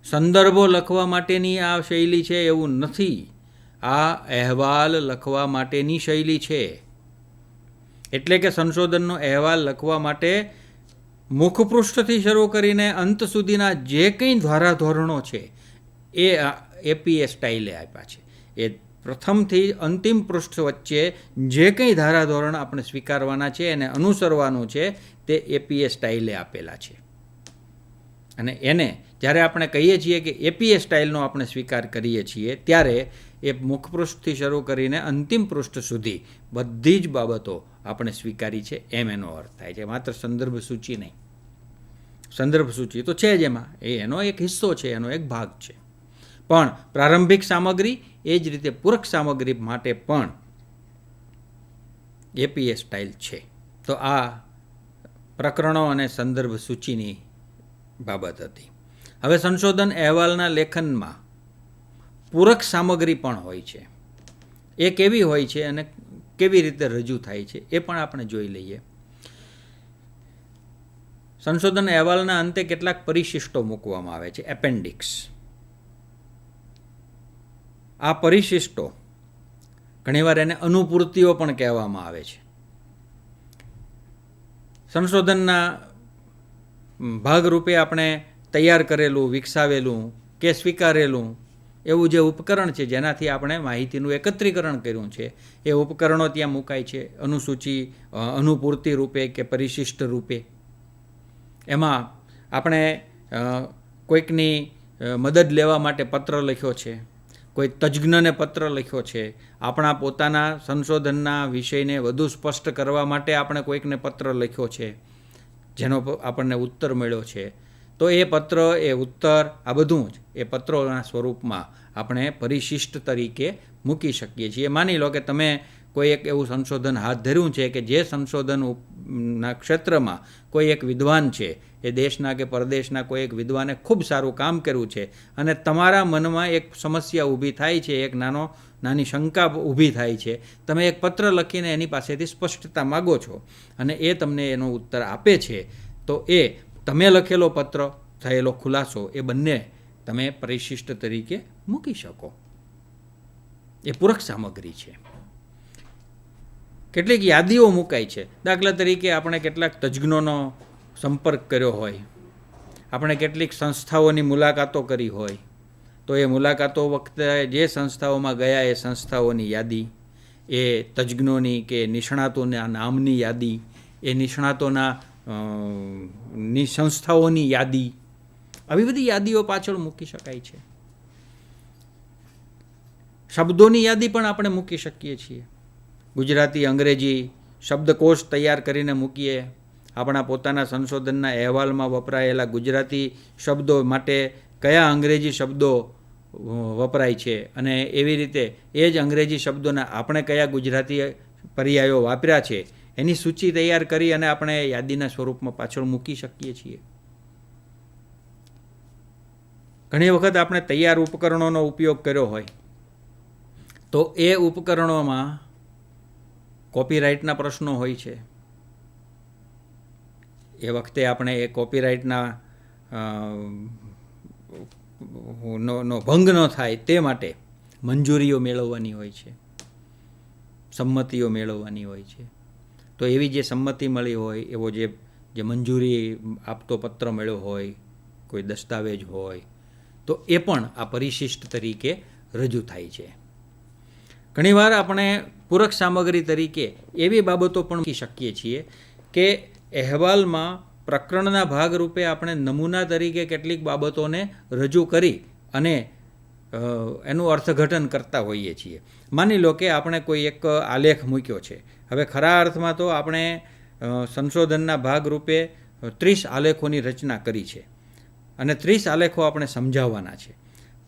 સંદર્ભો લખવા માટેની આ શૈલી છે એવું નથી. આ અહેવાલ લખવા માટેની શૈલી છે. એટલે કે સંશોધનનો અહેવાલ લખવા માટે મુખપૃષ્ઠથી શરૂ કરીને અંત સુધીના જે કંઈ ધારાધોરણો છે એ એપીએ સ્ટાઇલે આપ્યા છે. એ પ્રથમથી અંતિમ પૃષ્ઠ વચ્ચે જે કંઈ ધારાધોરણ આપણે સ્વીકારવાના છે એને અનુસરવાનું છે તે એપીએ સ્ટાઇલે આપેલા છે. અને એને જ્યારે આપણે કહીએ છીએ કે એપીએ સ્ટાઇલનો આપણે સ્વીકાર કરીએ છીએ ત્યારે એ મુખપૃષ્ઠથી શરૂ કરીને અંતિમ પૃષ્ઠ સુધી બધી જ બાબતો આપણે સ્વીકારી છે એમ એનો અર્થ થાય છે. માત્ર સંદર્ભ સૂચિ નહીં. સંદર્ભ સૂચિ તો છે જ એમાં, એનો એક હિસ્સો છે, એનો એક ભાગ છે. પણ પ્રારંભિક સામગ્રી એ જ રીતે પૂરક સામગ્રી માટે પણ એપીએ સ્ટાઇલ છે. તો આ પ્રકરણો અને સંદર્ભ સૂચિની બાબત હતી. હવે સંશોધન અહેવાલના લેખનમાં પૂરક સામગ્રી પણ હોય છે. એ કેવી હોય છે અને કેવી રીતે રજૂ થાય છે એ પણ આપણે જોઈ લઈએ. સંશોધન અહેવાલના અંતે કેટલાક પરિશિષ્ટો મૂકવામાં આવે છે, એપેન્ડિક્સ. આ પરિશિષ્ટો ઘણીવાર એને અનુપૂર્તિઓ પણ કહેવામાં આવે છે. સંશોધનના ભાગરૂપે આપણે તૈયાર કરેલું, વિકસાવેલું કે સ્વીકારેલું એવું જે ઉપકરણ છે જેનાથી આપણે માહિતીનું એકત્રીકરણ કર્યું છે એ ઉપકરણો ત્યાં મુકાય છે, અનુસૂચિ, અનુપૂર્તિ રૂપે કે પરિશિષ્ટ રૂપે. એમાં આપણે કોઈકની મદદ લેવા માટે પત્ર લખ્યો છે, કોઈ તજજ્ઞને પત્ર લખ્યો છે, આપણા પોતાના સંશોધનના વિષયને વધુ સ્પષ્ટ કરવા માટે આપણે કોઈકને પત્ર લખ્યો છે જેનો આપણને ઉત્તર મળ્યો છે. તો એ પત્ર, એ ઉત્તર, આ બધું જ એ પત્રોના સ્વરૂપમાં આપણે પરિશિષ્ટ તરીકે મૂકી શકીએ છીએ. માની લો કે તમે કોઈ એક એવું સંશોધન હાથ ધર્યું છે કે જે સંશોધનના ક્ષેત્રમાં કોઈ એક વિદ્વાન છે, એ દેશના કે પરદેશના કોઈ એક વિદ્વાને ખૂબ સારું કામ કર્યું છે અને તમારા મનમાં એક સમસ્યા ઊભી થાય છે, એક નાની શંકા ઊભી થાય છે. તમે એક પત્ર લખીને એની પાસેથી સ્પષ્ટતા માગો છો અને એ તમને એનો ઉત્તર આપે છે. તો એ તમે લખેલો પત્ર, થયેલો ખુલાસો, એ બંને તમે પરિશિષ્ટ તરીકે મૂકી શકો. એ પૂરક સામગ્રી છે. કેટલીક યાદીઓ મુકાય છે. દાખલા તરીકે આપણે કેટલાક તજજ્ઞોનો સંપર્ક કર્યો હોય, આપણે કેટલીક સંસ્થાઓની મુલાકાતો કરી હોય, તો એ મુલાકાતો વખતે જે સંસ્થાઓમાં ગયા એ સંસ્થાઓની યાદી, એ તજજ્ઞોની કે નિષ્ણાતોના નામની યાદી, એ નિષ્ણાતોના સંસ્થાઓની યાદી, આવી બધી યાદીઓ પાછળ મૂકી શકાય છે. શબ્દોની યાદી પણ આપણે મૂકી શકીએ છીએ. ગુજરાતી, અંગ્રેજી શબ્દકોશ તૈયાર કરીને મૂકીએ. આપણા પોતાના સંશોધનના અહેવાલમાં વપરાયેલા ગુજરાતી શબ્દો માટે કયા અંગ્રેજી શબ્દો વપરાય છે અને એવી રીતે એ જ અંગ્રેજી શબ્દોના આપણે કયા ગુજરાતી પર્યાયો વાપર્યા છે એની સૂચિ તૈયાર કરી અને આપણે યાદીના સ્વરૂપમાં પાછળ મૂકી શકીએ છીએ. ઘણી વખત આપણે તૈયાર ઉપકરણોનો ઉપયોગ કર્યો હોય તો એ ઉપકરણોમાં કોપીરાઇટના પ્રશ્નો હોય છે. એ વખતે આપણે એ કોપીરાઇટના નો ભંગ ન થાય તે માટે મંજૂરીઓ મેળવવાની હોય છે, સંમતિઓ મેળવવાની હોય છે. તો એવી જે સંમતિ મળી હોય, એવો જે મંજૂરી આપતો પત્ર મળ્યો હોય, કોઈ દસ્તાવેજ હોય, તો એ પણ આ પરિશિષ્ટ તરીકે રજૂ થાય છે. ઘણીવાર આપણે પૂરક સામગ્રી તરીકે એવી બાબતો પણ મૂકી શકીએ છીએ કે અહેવાલમાં પ્રકરણના ભાગરૂપે આપણે નમૂના તરીકે કેટલીક બાબતોને રજૂ કરી અને એનું અર્થઘટન કરતા હોઈએ છીએ. માની લો કે આપણે કોઈ એક આલેખ મૂક્યો છે. હવે ખરા અર્થમાં તો આપણે સંશોધનના ભાગરૂપે 30 આલેખોની રચના કરી છે અને 30 આલેખો આપણે સમજાવવાના છે.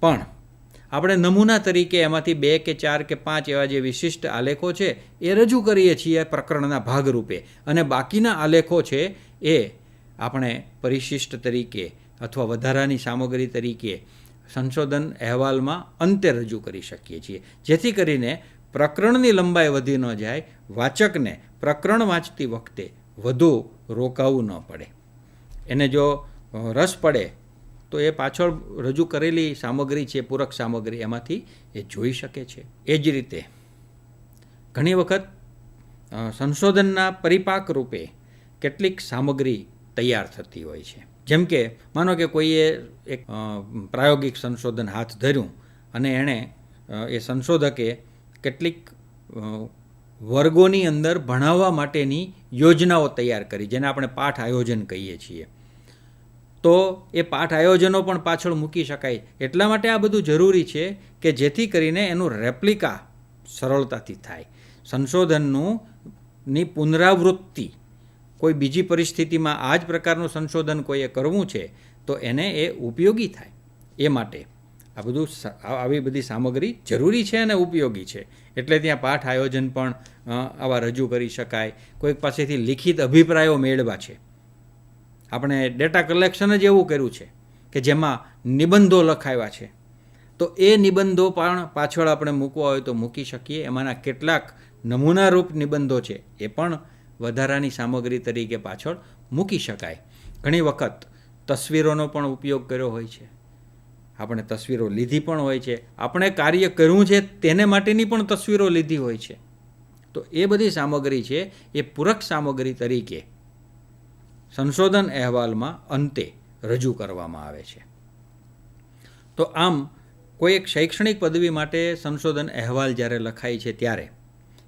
પણ આપણે નમૂના તરીકે એમાંથી 2 કે 4 કે 5 એવા જે વિશિષ્ટ આલેખો છે એ રજૂ કરીએ છીએ પ્રકરણના ભાગરૂપે, અને બાકીના આલેખો છે એ આપણે પરિશિષ્ટ તરીકે અથવા વધારાની સામગ્રી તરીકે સંશોધન અહેવાલમાં અંતે રજૂ કરી શકીએ છીએ, જેથી કરીને પ્રકરણની લંબાઈ વધી ન જાય, વાચકને પ્રકરણ વાંચતી વખતે વધુ રોકાવું ન પડે. એને જો રસ પડે તો એ પાછળ રજૂ કરેલી સામગ્રી છે, પૂરક સામગ્રી, એમાંથી એ જોઈ શકે છે. એ જ રીતે ઘણી વખત સંશોધનના પરિપાક રૂપે કેટલીક સામગ્રી તૈયાર થતી હોય છે. જેમ કે માનો કે કોઈએ એક પ્રાયોગિક સંશોધન હાથ ધર્યું અને એણે એ સંશોધકે કેટલીક વર્ગોની અંદર ભણાવવા માટેની યોજનાઓ તૈયાર કરી, જેને આપણે પાઠ આયોજન કહીએ છીએ. તો એ પાઠ આયોજનો પણ પાછળ મૂકી શકાય. એટલા માટે આ બધું જરૂરી છે કે જેથી કરીને એનું રેપ્લિકા સરળતાથી થાય. સંશોધનની પુનરાવૃત્તિ કોઈ બીજી પરિસ્થિતિમાં આ જ પ્રકારનું સંશોધન કોઈએ કરવું છે તો એને એ ઉપયોગી થાય. એ માટે આવી બધી સામગ્રી જરૂરી છે અને ઉપયોગી છે. એટલે ત્યાં પાઠ આયોજન પણ આવા રજૂ કરી શકાય. કોઈક પાસેથી લિખિત અભિપ્રાયો મેળવા છે. આપણે ડેટા કલેક્શન જ એવું કર્યું છે કે જેમાં નિબંધો લખાવ્યા છે, તો એ નિબંધો પણ પાછળ આપણે મૂકવા હોય તો મૂકી શકીએ. એમાંના કેટલાક નમૂનારૂપ નિબંધો છે એ પણ વધારાની સામગ્રી તરીકે પાછળ મૂકી શકાય. ઘણી વખત તસવીરોનો પણ ઉપયોગ કર્યો હોય છે. આપણે તસવીરો લીધી પણ હોય છે. આપણે કાર્ય કર્યું છે તેને માટેની પણ તસવીરો લીધી હોય છે. તો એ બધી સામગ્રી છે એ પૂરક સામગ્રી તરીકે સંશોધન અહેવાલમાં અંતે રજૂ કરવામાં આવે છે. તો આમ કોઈ એક શૈક્ષણિક પદવી માટે સંશોધન અહેવાલ જ્યારે લખાય છે ત્યારે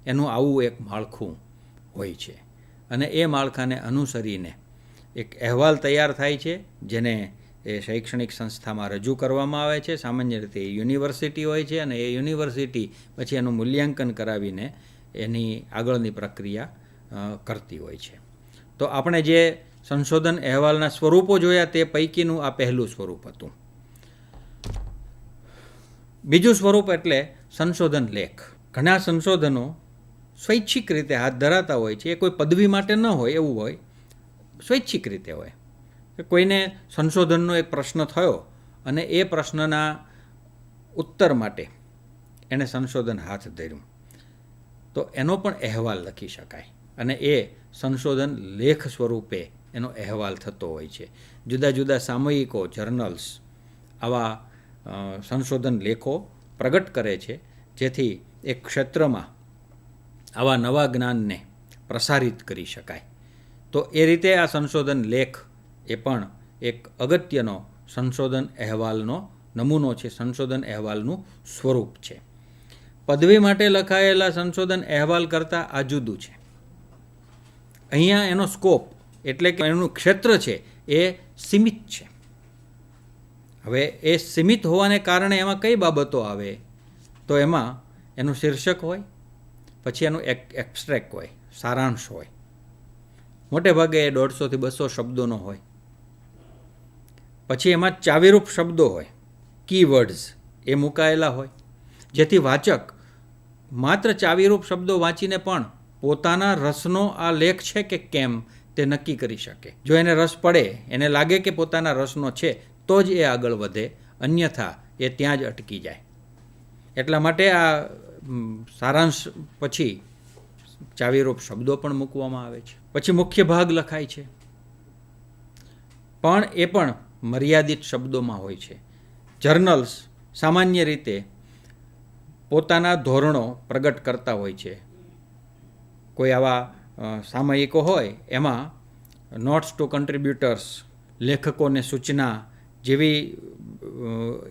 એનું આવું એક માળખું હોય છે અને એ માળખાને અનુસરીને એક અહેવાલ તૈયાર થાય છે, જેને એ શૈક્ષણિક સંસ્થામાં રજૂ કરવામાં આવે છે. સામાન્ય રીતે યુનિવર્સિટી હોય છે અને એ યુનિવર્સિટી પછી એનું મૂલ્યાંકન કરાવીને એની આગળની પ્રક્રિયા કરતી હોય છે. તો આપણે જે સંશોધન અહેવાલના સ્વરૂપો જોયા તે પૈકીનું આ પહેલું સ્વરૂપ હતું. બીજું સ્વરૂપ એટલે સંશોધન લેખ. ઘણા સંશોધનો સ્વૈચ્છિક રીતે હાથ ધરાતા હોય છે. એ કોઈ પદવી માટે ન હોય એવું હોય, સ્વૈચ્છિક રીતે હોય. કોઈને સંશોધનનો એક પ્રશ્ન થયો અને એ પ્રશ્નના ઉત્તર માટે એણે સંશોધન હાથ ધર્યું, તો એનો પણ અહેવાલ લખી શકાય અને એ સંશોધન લેખ સ્વરૂપે એનો અહેવાલ થતો હોય છે. જુદા જુદા સામયિકો, જર્નલ્સ આવા સંશોધન લેખો પ્રગટ કરે છે, જેથી એક ક્ષેત્રમાં આવા નવા જ્ઞાનને પ્રસારિત કરી શકાય. તો એ રીતે આ સંશોધન લેખ એ પણ એક અગત્યનો સંશોધન અહેવાલનો નમૂનો છે, સંશોધન અહેવાલનું સ્વરૂપ છે. પદવી માટે લખાયેલા સંશોધન અહેવાલ કરતાં આ જુદું છે. અહીંયા એનો સ્કોપ એટલે કે એનું ક્ષેત્ર છે એ સીમિત છે. હવે એ સીમિત હોવાને કારણે એમાં કઈ બાબતો આવે, તો એમાં એનું શીર્ષક હોય, પછી એનું એબ્સ્ટ્રેક્ટ હોય, સારાંશ હોય. મોટે ભાગે એ 150 થી 200 શબ્દોનો હોય. પછી એમાં ચાવીરૂપ શબ્દો હોય, કીવર્ડ્સ એ મુકાયેલા હોય, જેથી વાચક માત્ર ચાવીરૂપ શબ્દો વાંચીને પણ પોતાના રસનો આ લેખ છે કે કેમ તે નક્કી કરી શકે. જો એને રસ પડે, એને લાગે કે પોતાના રસનો છે, તો જ એ આગળ વધે, અન્યથા એ ત્યાં જ અટકી જાય. એટલા માટે આ સારાંશ પછી ચાવીરૂપ શબ્દો પણ મૂકવામાં આવે છે. પછી મુખ્ય ભાગ લખાય છે, પણ એ પણ મર્યાદિત શબ્દોમાં હોય છે. જર્નલ્સ સામાન્ય રીતે પોતાના ધોરણો પ્રગટ કરતા હોય છે. કોઈ આવા સામયિકો હોય એમાં નોટ્સ ટુ કન્ટ્રીબ્યુટર્સ, લેખકોને સૂચના જેવી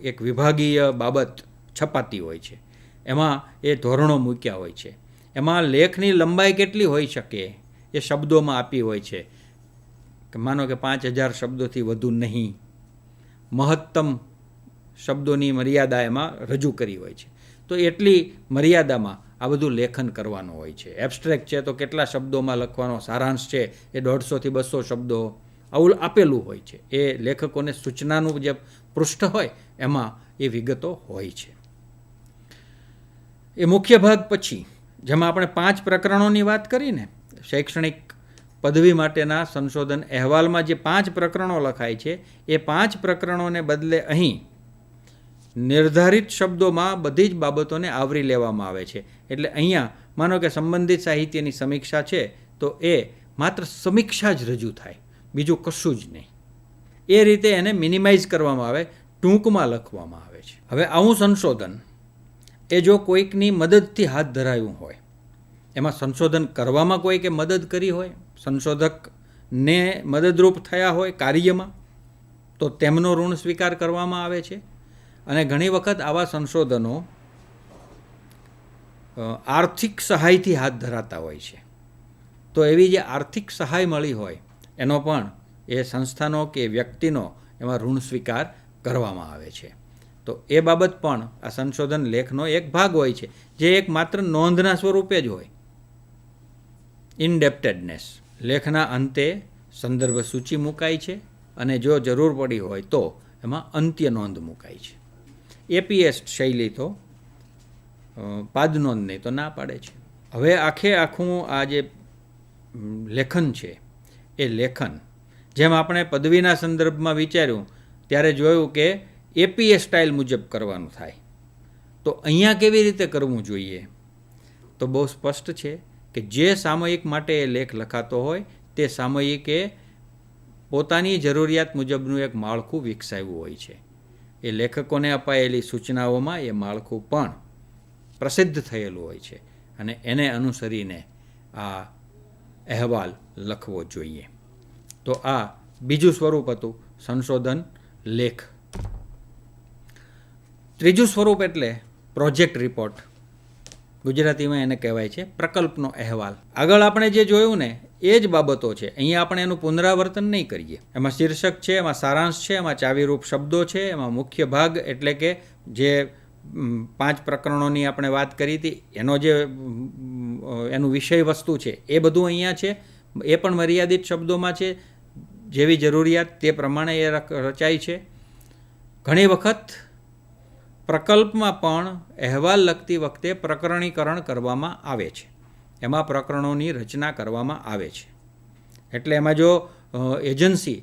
એક વિભાગીય બાબત છપાતી હોય છે. એમાં એ ધોરણો મૂક્યા હોય છે. એમાં લેખની લંબાઈ કેટલી હોઈ શકે એ શબ્દોમાં આપી હોય છે. માનો કે 5000 શબ્દોથી વધુ નહીં, મહત્તમ શબ્દોની મર્યાદા એમાં રજૂ કરી હોય છે. તો એટલી મર્યાદામાં આ બધું લેખન કરવાનું હોય છે. એબ્સ્ટ્રેક્ટ છે તો કેટલા શબ્દોમાં લખવાનો, સારાંશ છે એ 150 થી 200 શબ્દો આવું આપેલું હોય છે. એ લેખકોને સૂચનાનું જે પૃષ્ઠ હોય એમાં એ વિગતો હોય છે. એ મુખ્ય ભાગ પછી જેમાં આપણે 5 પ્રકરણોની વાત કરીને, શૈક્ષણિક પદવી માટેના સંશોધન અહેવાલમાં જે 5 પ્રકરણો લખાય છે એ 5 પ્રકરણોને બદલે અહીં નિર્ધારિત શબ્દોમાં બધી જ બાબતોને આવરી લેવામાં આવે છે. એટલે અહીંયા માનો કે સંબંધિત સાહિત્યની સમીક્ષા છે તો એ માત્ર સમીક્ષા જ રજૂ થાય, બીજું કશું જ નહીં. એ રીતે એને મિનિમાઇઝ કરવામાં આવે, ટૂંકમાં લખવામાં આવે છે. હવે આવું સંશોધન એ જો કોઈકની મદદથી હાથ ધરાયું હોય, એમાં સંશોધન કરવામાં કોઈકે મદદ કરી હોય, સંશોધકને મદદરૂપ થયા હોય કાર્યમાં, તો તેમનો ઋણ સ્વીકાર કરવામાં આવે છે. અને ઘણી વખત આવા સંશોધનો આર્થિક સહાયથી હાથ ધરાતા હોય છે. તો એવી જે આર્થિક સહાય મળી હોય એનો પણ એ સંસ્થાનો કે વ્યક્તિનો એમાં ઋણ સ્વીકાર કરવામાં આવે છે. તો એ બાબત પણ આ સંશોધન લેખનો એક ભાગ હોય છે, જે એક માત્ર નોંધના સ્વરૂપે જ હોય. ઇનડેપ્ટેડનેસ, લેખના અંતે સંદર્ભ સૂચિ મુકાય છે અને જો જરૂર પડી હોય તો એમાં અંત્ય નોંધ મુકાય છે. એપીએસ શૈલી તો પાદનોંધ નહીં તો ના પાડે છે. હવે આખું આ જે લેખન છે એ લેખન જેમ આપણે પદવીના સંદર્ભમાં વિચાર્યું ત્યારે જોયું કે એપીએસ સ્ટાઇલ મુજબ કરવાનું થાય, તો અહીંયા કેવી રીતે કરવું જોઈએ? તો બહુ સ્પષ્ટ છે કે જે સામયિક માટે એ લેખ લખાતો હોય તે સામયિકે પોતાની જરૂરિયાત મુજબનું એક માળખું વિકસાવ્યું હોય છે. એ લેખકોને અપાયેલી સૂચનાઓમાં એ માળખું પણ પ્રસિદ્ધ થયેલું હોય છે અને એને અનુસરીને આ અહેવાલ લખવો જોઈએ. તો આ બીજું સ્વરૂપ હતું સંશોધન લેખ. ત્રીજું સ્વરૂપ એટલે પ્રોજેક્ટ રિપોર્ટ. ગુજરાતીમાં એને કહેવાય છે પ્રકલ્પનો અહેવાલ. આગળ આપણે જે જોયું ને એ જ બાબતો છે. અહીંયા આપણે એનું પુનરાવર્તન નહીં કરીએ. એમાં શીર્ષક છે, એમાં સારાંશ છે, એમાં ચાવીરૂપ શબ્દો છે, એમાં મુખ્ય ભાગ એટલે કે જે 5 પ્રકરણોની આપણે વાત કરી હતી એનો જે એનું વિષય વસ્તુ છે એ બધું અહીંયા છે. એ પણ મર્યાદિત શબ્દોમાં છે. જેવી જરૂરિયાત તે પ્રમાણે એ રચાય છે. ઘણી વખત પ્રકલ્પમાં પણ અહેવાલ લખતી વખતે પ્રકરણીકરણ કરવામાં આવે છે. એમાં પ્રકરણોની રચના કરવામાં આવે છે. એટલે એમાં જો એજન્સી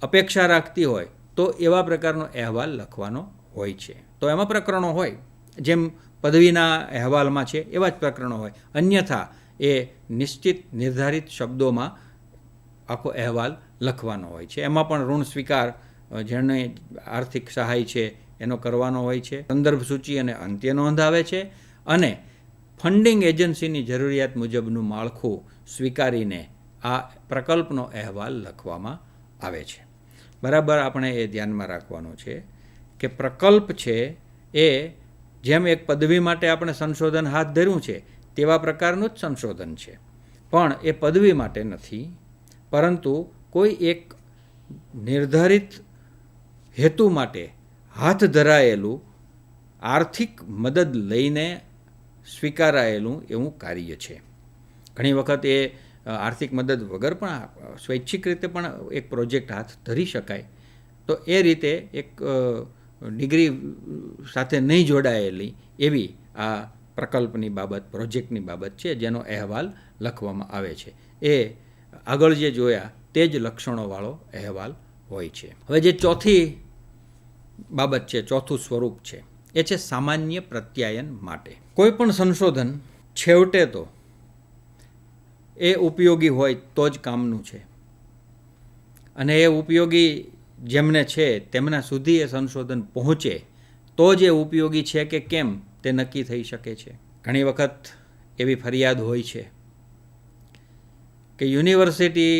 અપેક્ષા રાખતી હોય તો એવા પ્રકારનો અહેવાલ લખવાનો હોય છે. તો એમાં પ્રકરણો હોય, જેમ પદવીના અહેવાલમાં છે એવા જ પ્રકરણો હોય. અન્યથા એ નિશ્ચિત નિર્ધારિત શબ્દોમાં આખો અહેવાલ લખવાનો હોય છે. એમાં પણ ઋણ સ્વીકાર, જેને આર્થિક સહાય છે એનો કરવાનો હોય છે. સંદર્ભ સૂચિ અને અંત્ય નોંધ આવે છે. અને ફંડિંગ એજન્સીની જરૂરિયાત મુજબનું માળખું સ્વીકારીને આ પ્રકલ્પનો અહેવાલ લખવામાં આવે છે. બરાબર આપણે એ ધ્યાનમાં રાખવાનું છે કે પ્રકલ્પ છે એ જેમ એક પદવી માટે આપણે સંશોધન હાથ ધર્યું છે તેવા પ્રકારનું જ સંશોધન છે, પણ એ પદવી માટે નથી, પરંતુ કોઈ એક નિર્ધારિત હેતુ માટે હાથ ધરાયેલું, આર્થિક મદદ લઈને સ્વીકારાયેલું એવું કાર્ય છે. ઘણી વખત એ આર્થિક મદદ વગર પણ સ્વૈચ્છિક રીતે પણ એક પ્રોજેક્ટ હાથ ધરી શકાય. તો એ રીતે એક ડિગ્રી સાથે નહીં જોડાયેલી એવી આ પ્રકલ્પની બાબત, પ્રોજેક્ટની બાબત છે, જેનો અહેવાલ લખવામાં આવે છે. એ આગળ જે જોયા તે જ લક્ષણોવાળો અહેવાલ હોય છે. હવે જે ચોથી બાબત છે, ચોથું સ્વરૂપ છે, એ છે સામાન્ય પ્રત્યાયન માટે. કોઈ પણ સંશોધન છેવટે તો એ ઉપયોગી હોય તો જ કામનું છે, અને એ ઉપયોગી જેમને છે તેમના સુધી એ સંશોધન પહોંચે તો જ એ ઉપયોગી છે કે કેમ તે નક્કી થઈ શકે છે. ઘણી વખત એવી ફરિયાદ હોય છે કે યુનિવર્સિટી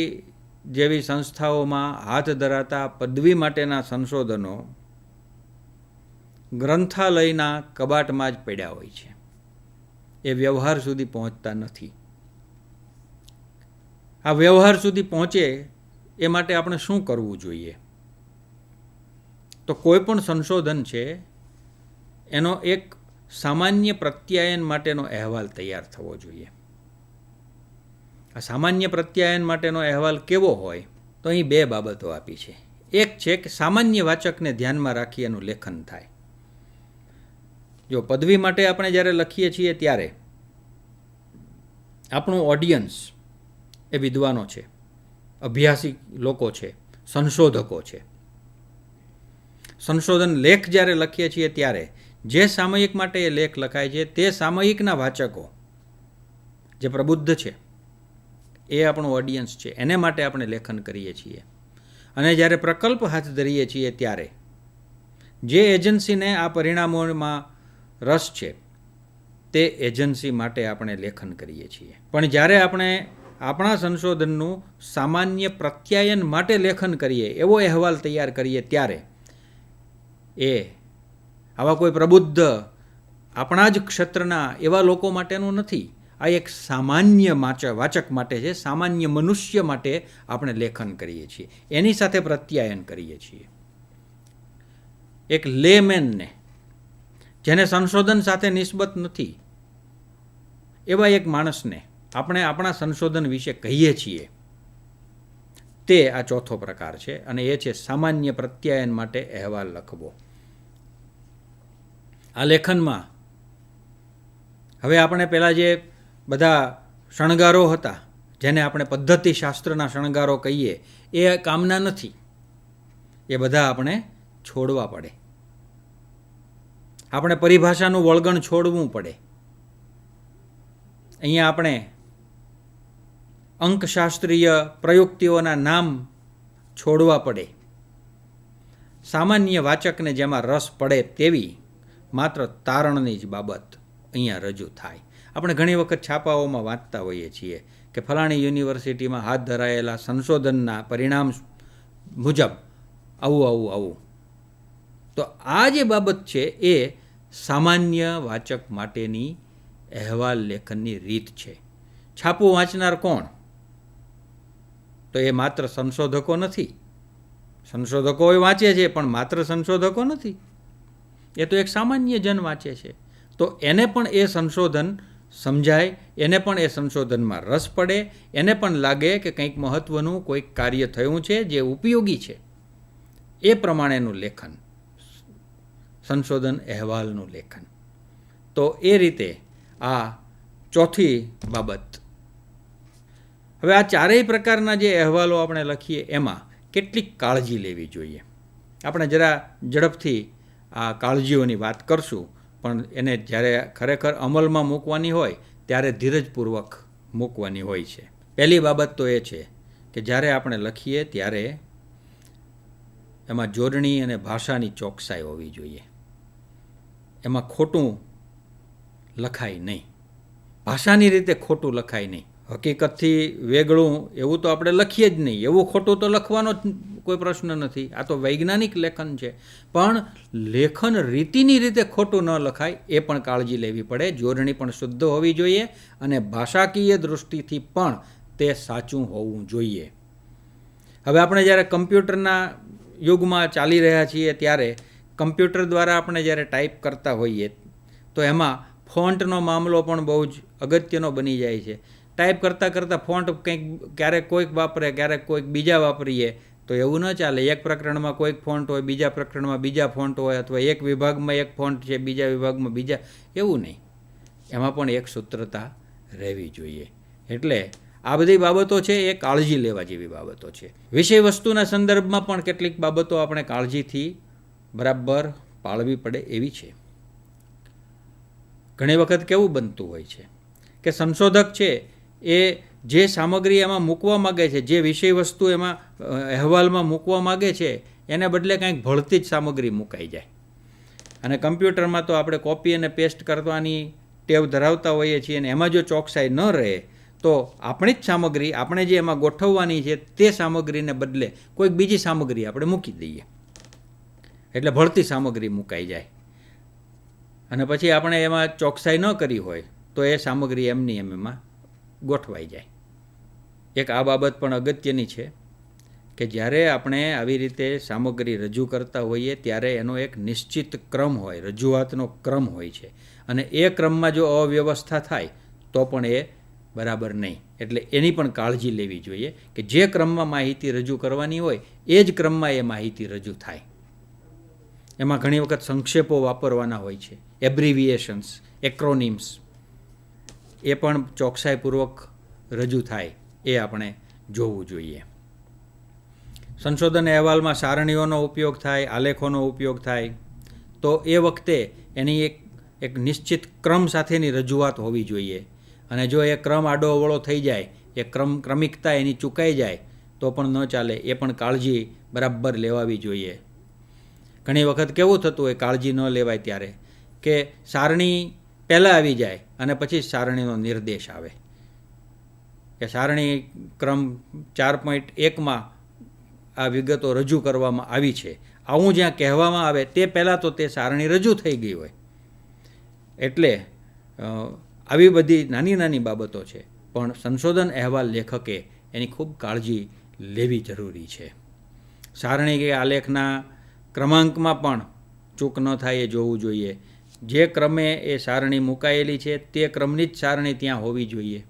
જેવી સંસ્થાઓમાં હાથ ધરાતા પદવી માટેના સંશોધનો ગ્રંથાલયના કબાટમાં જ પડ્યા હોય છે. એ વ્યવહાર સુધી પહોંચતા નથી. આ વ્યવહાર સુધી પહોંચે એ માટે આપણે શું કરવું જોઈએ? તો કોઈ પણ સંશોધન છે એનો એક સામાન્ય પ્રત્યાયન માટેનો અહેવાલ તૈયાર થવો જોઈએ. આ સામાન્ય પ્રત્યાયન માટેનો અહેવાલ કેવો હોય? તો અહીં બે બાબતો આપી છે. એક છે કે સામાન્ય વાચકને ધ્યાનમાં રાખી એનું લેખન થાય. જો પદવી માટે આપણે જ્યારે લખીએ છીએ ત્યારે આપણું ઓડિયન્સ એ વિદ્વાનો છે, અભ્યાસી લોકો છે, સંશોધકો છે. સંશોધન લેખ જ્યારે લખીએ છીએ ત્યારે જે સામયિક માટે એ લેખ લખાય છે તે સામયિકના વાચકો જે પ્રબુદ્ધ છે એ આપણું ઓડિયન્સ છે, એને માટે આપણે લેખન કરીએ છીએ. અને જ્યારે પ્રકલ્પ હાથ ધરીએ છીએ ત્યારે જે એજન્સીને આ પરિણામોમાં રસ છે તે એજન્સી માટે આપણે લેખન કરીએ છીએ. પણ જ્યારે આપણે આપણા સંશોધનનું સામાન્ય પ્રત્યાયન માટે લેખન કરીએ, એવો અહેવાલ તૈયાર કરીએ ત્યારે એ આવા કોઈ પ્રબુદ્ધ આપણા જ ક્ષેત્રના એવા લોકો માટેનું નથી. આ એક સામાન્ય વાચક માટે છે, સામાન્ય મનુષ્ય માટે આપણે લેખન કરીએ છીએ, એની સાથે પ્રત્યાયન કરીએ છીએ. એક લેમેનને, જેને સંશોધન સાથે નિસ્બત નથી, એવા એક માણસને આપણે આપણા સંશોધન વિશે કહીએ છીએ. તે આ ચોથો પ્રકાર છે, અને એ છે સામાન્ય પ્રત્યાયન માટે અહેવાલ લખવો. આ લેખનમાં હવે આપણે પહેલાં જે બધા શણગારો હતા, જેને આપણે પદ્ધતિશાસ્ત્રના શણગારો કહીએ, એ કામના નથી. એ બધા આપણે છોડવા પડે. આપણે પરિભાષાનું વળગણ છોડવું પડે. અહીંયા આપણે અંકશાસ્ત્રીય પ્રયુક્તિઓના નામ છોડવા પડે. સામાન્ય વાચકને જેમાં રસ પડે તેવી માત્ર તારણની જ બાબત અહીંયા રજૂ થાય. આપણે ઘણી વખત છાપાઓમાં વાંચતા હોઈએ છીએ કે ફલાણી યુનિવર્સિટીમાં હાથ ધરાયેલા સંશોધનના પરિણામ મુજબ આવું. તો આ જે બાબત છે એ સામાન્ય વાચક માટેની અહેવાલ લેખનની રીત છે. છાપું વાંચનાર કોણ? તો એ માત્ર સંશોધકો નથી. સંશોધકો એ વાંચે છે, પણ માત્ર સંશોધકો નથી. એ તો એક સામાન્ય જન વાંચે છે. તો એને પણ એ સંશોધન સમજાય, એને પણ એ સંશોધનમાં રસ પડે, એને પણ લાગે કે કંઈક મહત્ત્વનું કોઈક કાર્ય થયું છે જે ઉપયોગી છે, એ પ્રમાણેનું લેખન, સંશોધન અહેવાલનું લેખન. તો એ રીતે આ ચોથી બાબત. હવે આ ચારેય પ્રકારના જે અહેવાલો આપણે લખીએ એમાં કેટલીક કાળજી લેવી જોઈએ. આપણે જરા ઝડપથી આ કાળજીઓની વાત કરશું, પણ એને જ્યારે ખરેખર અમલમાં મૂકવાની હોય ત્યારે ધીરજપૂર્વક મૂકવાની હોય છે. પહેલી બાબત તો એ છે કે જ્યારે આપણે લખીએ ત્યારે એમાં જોડણી અને ભાષાની ચોકસાઈ હોવી જોઈએ. એમાં ખોટું લખાય નહીં, ભાષાની રીતે ખોટું લખાય નહીં. હકીકતથી વેગળું એવું તો આપણે લખીએ જ નહીં, એવું ખોટું તો લખવાનો જ કોઈ પ્રશ્ન નથી. આ તો વૈજ્ઞાનિક લેખન છે, પણ લેખન રીતિની રીતે ખોટું ન લખાય એ પણ કાળજી લેવી પડે. જોડણી પણ શુદ્ધ હોવી જોઈએ અને ભાષાકીય દૃષ્ટિથી પણ તે સાચું હોવું જોઈએ. હવે આપણે જ્યારે કમ્પ્યુટરના યુગમાં ચાલી રહ્યા છીએ ત્યારે કમ્પ્યુટર દ્વારા આપણે જ્યારે ટાઈપ કરતા હોઈએ તો એમાં ફોન્ટનો મામલો પણ બહુ જ અગત્યનો બની જાય છે. ટાઈપ કરતાં કરતાં ફોન્ટ કંઈક ક્યારેક કોઈક વાપરે, ક્યારેક કોઈક બીજા વાપરીએ તો એવું ન ચાલે. એક પ્રકરણમાં કોઈક ફોન્ટ હોય, બીજા પ્રકરણમાં બીજા ફોન્ટ હોય, અથવા એક વિભાગમાં એક ફોન્ટ છે, બીજા વિભાગમાં બીજા, એવું નહીં. એમાં પણ એક સૂત્રતા રહેવી જોઈએ. એટલે આ બધી બાબતો છે એ કાળજી લેવા જેવી બાબતો છે. વિષય વસ્તુના સંદર્ભમાં પણ કેટલીક બાબતો આપણે કાળજીથી બરાબર પાળવી પડે એવી છે. ઘણી વખત કેવું બનતું હોય છે કે સંશોધક છે એ જે સામગ્રી એમાં મૂકવા માગે છે, જે વિષય વસ્તુ એમાં અહેવાલમાં મૂકવા માગે છે, એને બદલે કંઈક ભળતી જ સામગ્રી મુકાઈ જાય. અને કમ્પ્યુટરમાં તો આપણે કોપી અને પેસ્ટ કરવાની ટેવ ધરાવતા હોઈએ છીએ, અને એમાં જો ચોકસાઈ ન રહે તો આપણી જ સામગ્રી, આપણે જે એમાં ગોઠવવાની છે તે સામગ્રીને બદલે કોઈક બીજી સામગ્રી આપણે મૂકી દઈએ, એટલે ભળતી સામગ્રી મુકાઈ જાય. અને પછી આપણે એમાં ચોકસાઈ ન કરી હોય તો એ સામગ્રી એમની એમાં ગોઠવાઈ જાય. એક આ બાબત પણ અગત્યની છે કે જ્યારે આપણે આવી રીતે સામગ્રી રજૂ કરતા હોઈએ ત્યારે એનો એક નિશ્ચિત ક્રમ હોય, રજૂઆતનો ક્રમ હોય છે, અને એ ક્રમમાં જો અવ્યવસ્થા થાય તો પણ એ બરાબર નહીં. એટલે એની પણ કાળજી લેવી જોઈએ કે જે ક્રમમાં માહિતી રજૂ કરવાની હોય એ જ ક્રમમાં એ માહિતી રજૂ થાય. એમાં ઘણી વખત સંક્ષેપો વાપરવાના હોય છે, એબ્રિવિએશન્સ, એક્રોનિમ્સ, એ પણ ચોકસાઈપૂર્વક રજૂ થાય એ આપણે જોવું જોઈએ. સંશોધન અહેવાલમાં સારણીઓનો ઉપયોગ થાય, આલેખોનો ઉપયોગ થાય તો એ વખતે એની એક નિશ્ચિત ક્રમ સાથેની રજૂઆત હોવી જોઈએ. અને જો એ ક્રમ આડો અવળો થઈ જાય, એ ક્રમિકતા એની ચૂકાઈ જાય તો પણ ન ચાલે. એ પણ કાળજી બરાબર લેવાવી જોઈએ. ઘણી વખત કેવું થતું હોય કાળજી ન લેવાય ત્યારે કે સારણી પહેલાં આવી જાય અને પછી સારણીનો નિર્દેશ આવે કે સારણી ક્રમ 4.1માં આ વિગતો રજૂ કરવામાં આવી છે, આવું જ્યાં કહેવામાં આવે તે પહેલાં તો તે સારણી રજૂ થઈ ગઈ હોય. એટલે આવી બધી નાની નાની બાબતો છે, પણ સંશોધન અહેવાલ લેખકે એની ખૂબ કાળજી લેવી જરૂરી છે. સારણી કે આલેખના ક્રમાંકમાં પણ ચૂક ન થાય એ જોવું જોઈએ. જે ક્રમે એ સારણી મુકાયેલી છે તે ક્રમની જ સારણી ત્યાં હોવી જોઈએ,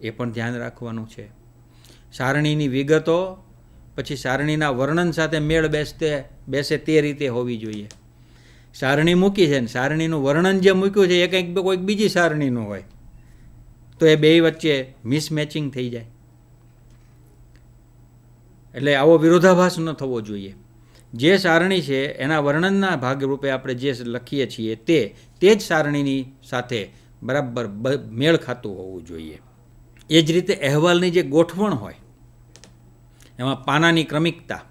એ પણ ધ્યાન રાખવાનું છે. સારણીની વિગતો પછી સારણીના વર્ણન સાથે મેળ બેસે તે રીતે હોવી જોઈએ. સારણી મૂકી છે ને સારણીનું વર્ણન જે મૂક્યું છે એ કંઈક કોઈક બીજી સારણીનું હોય તો એ બે વચ્ચે મિસમેચિંગ થઈ જાય. એટલે આવો વિરોધાભાસ ન થવો જોઈએ. જે સારણી છે એના વર્ણનના ભાગરૂપે આપણે જે લખીએ છીએ તે જ સારણીની સાથે બરાબર મેળ ખાતું હોવું જોઈએ. એ જ રીતે અહેવાલની જે ગોઠવણ હોય એમાં પાનાની ક્રમિકતા,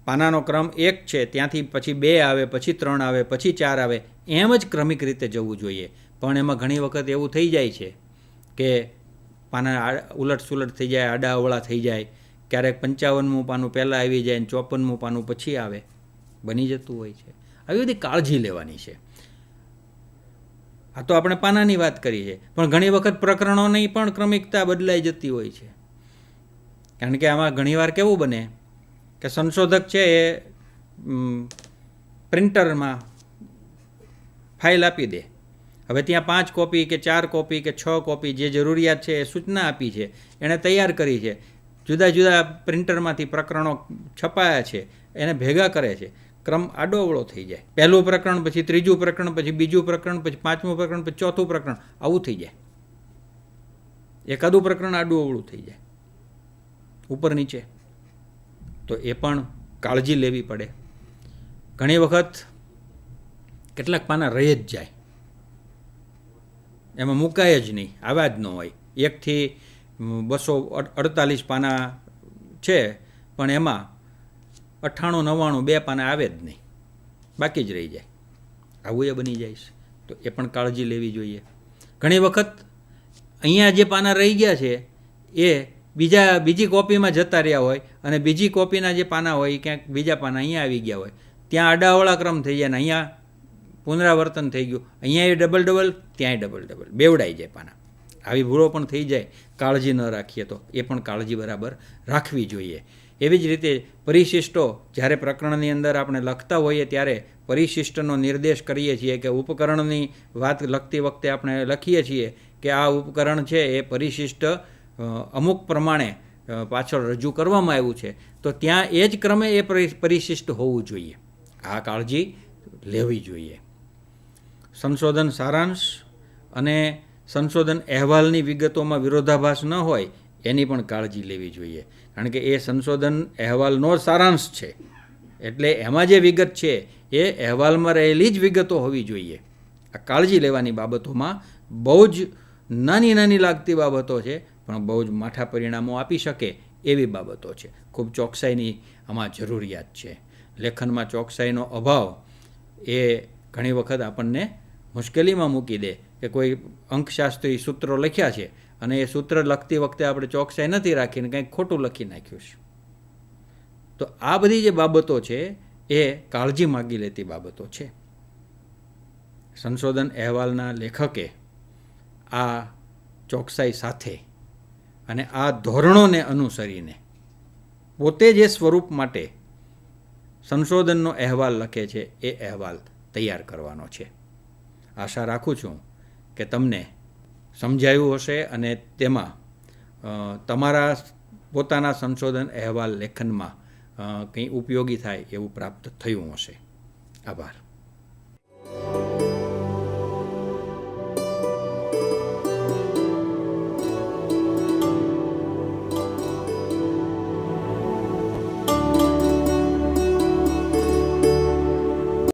પાનાનો ક્રમ 1 છે ત્યાંથી પછી 2 આવે, પછી 3 આવે, પછી 4 આવે, એમ જ ક્રમિક રીતે જવું જોઈએ. પણ એમાં ઘણી વખત એવું થઈ જાય છે કે પાના ઉલટ સુલટ થઈ જાય, આડા અવળા થઈ જાય. ક્યારેક 55મું પાનું પહેલાં આવી જાય ને 54મું પાનું પછી આવે, બની જતું હોય છે. આવી બધી કાળજી લેવાની છે. આ તો આપણે પાનાની વાત કરી છે, પણ ઘણી વખત પ્રકરણોની પણ ક્રમિકતા બદલાઈ જતી હોય છે. કારણ કે આમાં ઘણીવાર કેવું બને કે સંશોધક છે એ પ્રિન્ટરમાં ફાઇલ આપી દે. હવે ત્યાં 5 કોપી કે 4 કોપી કે 6 કોપી જે જરૂરિયાત છે એ સૂચના આપી છે, એણે તૈયાર કરી છે, જુદા જુદા પ્રિન્ટરમાંથી પ્રકરણો છપાયા છે, એને ભેગા કરે છે, ક્રમ આડોઅવળો થઈ જાય. પહેલું પ્રકરણ, પછી ત્રીજું પ્રકરણ, પછી બીજું પ્રકરણ, પછી પાંચમું પ્રકરણ, પછી ચોથું પ્રકરણ, આવું થઈ જાય. એકાદું પ્રકરણ આડું અવળું થઈ જાય ઉપર નીચે. તો એ પણ કાળજી લેવી પડે. ઘણી વખત કેટલાક પાના રહી જ જાય, એમાં મુકાય જ નહીં, આવા જ ન હોય. 1 થી 248 પાના છે, પણ એમાં 98-99 2 પાના આવે જ નહીં, બાકી જ રહી જાય. આવું એ બની જાય છે. તો એ પણ કાળજી લેવી જોઈએ. ઘણી વખત અહીંયા જે પાના રહી ગયા છે એ બીજી કોપીમાં જતા રહ્યા હોય, અને બીજી કોપીના જે પાના હોય એ ક્યાંક બીજા પાના અહીંયા આવી ગયા હોય, ત્યાં આડાઅવળા ક્રમ થઈ જાય ને અહીંયા પુનરાવર્તન થઈ ગયું, અહીંયા એ ડબલ, ત્યાંય ડબલ, બેવડાઈ જાય પાના. આવી ભૂલો પણ થઈ જાય કાળજી ન રાખીએ તો. એ પણ કાળજી બરાબર રાખવી જોઈએ. એવી જ રીતે પરિશિષ્ટો, જ્યારે પ્રકરણની અંદર આપણે લખતા હોઈએ ત્યારે પરિશિષ્ટનો નિર્દેશ કરીએ છીએ કે ઉપકરણની વાત લખતી વખતે આપણે લખીએ છીએ કે આ ઉપકરણ છે એ પરિશિષ્ટ અમુક પ્રમાણે પાછળ રજૂ કરવામાં આવ્યું છે, તો ત્યાં એ જ ક્રમે એ પરિશિષ્ટ હોવું જોઈએ. આ કાળજી લેવી જોઈએ. સંશોધન સારાંશ અને સંશોધન અહેવાલની વિગતોમાં વિરોધાભાસ ન હોય એની પણ કાળજી લેવી જોઈએ. કારણ કે એ સંશોધન અહેવાલનો સારાંશ છે, એટલે એમાં જે વિગત છે એ અહેવાલમાં રહેલી જ વિગતો હોવી જોઈએ. આ કાળજી લેવાની બાબતોમાં બહુ જ નાની લાગતી બાબતો છે, પણ બહુ જ માઠા પરિણામો આપી શકે એવી બાબતો છે. ખૂબ ચોકસાઈની આમાં જરૂરિયાત છે. લેખનમાં ચોકસાઈનો અભાવ એ ઘણી વખત આપણને મુશ્કેલીમાં મૂકી દે કે કોઈ અંકશાસ્ત્રી સૂત્રો લખ્યા છે અને એ સૂત્ર લખતી વખતે આપણે ચોકસાઈ નથી રાખીને કંઈક ખોટું લખી નાખ્યું છે. તો આ બધી જે બાબતો છે એ કાળજી માગી લેતી બાબતો છે. સંશોધન અહેવાલના લેખકે આ ચોકસાઈ સાથે અને આ ધોરણોને અનુસરીને પોતે જે સ્વરૂપ માટે સંશોધનનો અહેવાલ લખે છે એ અહેવાલ તૈયાર કરવાનો છે. આશા રાખું છું કે તમને સમજાયું હશે અને તેમાં તમારા પોતાના સંશોધન અહેવાલ લેખનમાં કંઈ ઉપયોગી થાય એવું પ્રાપ્ત થયું હશે. આભાર.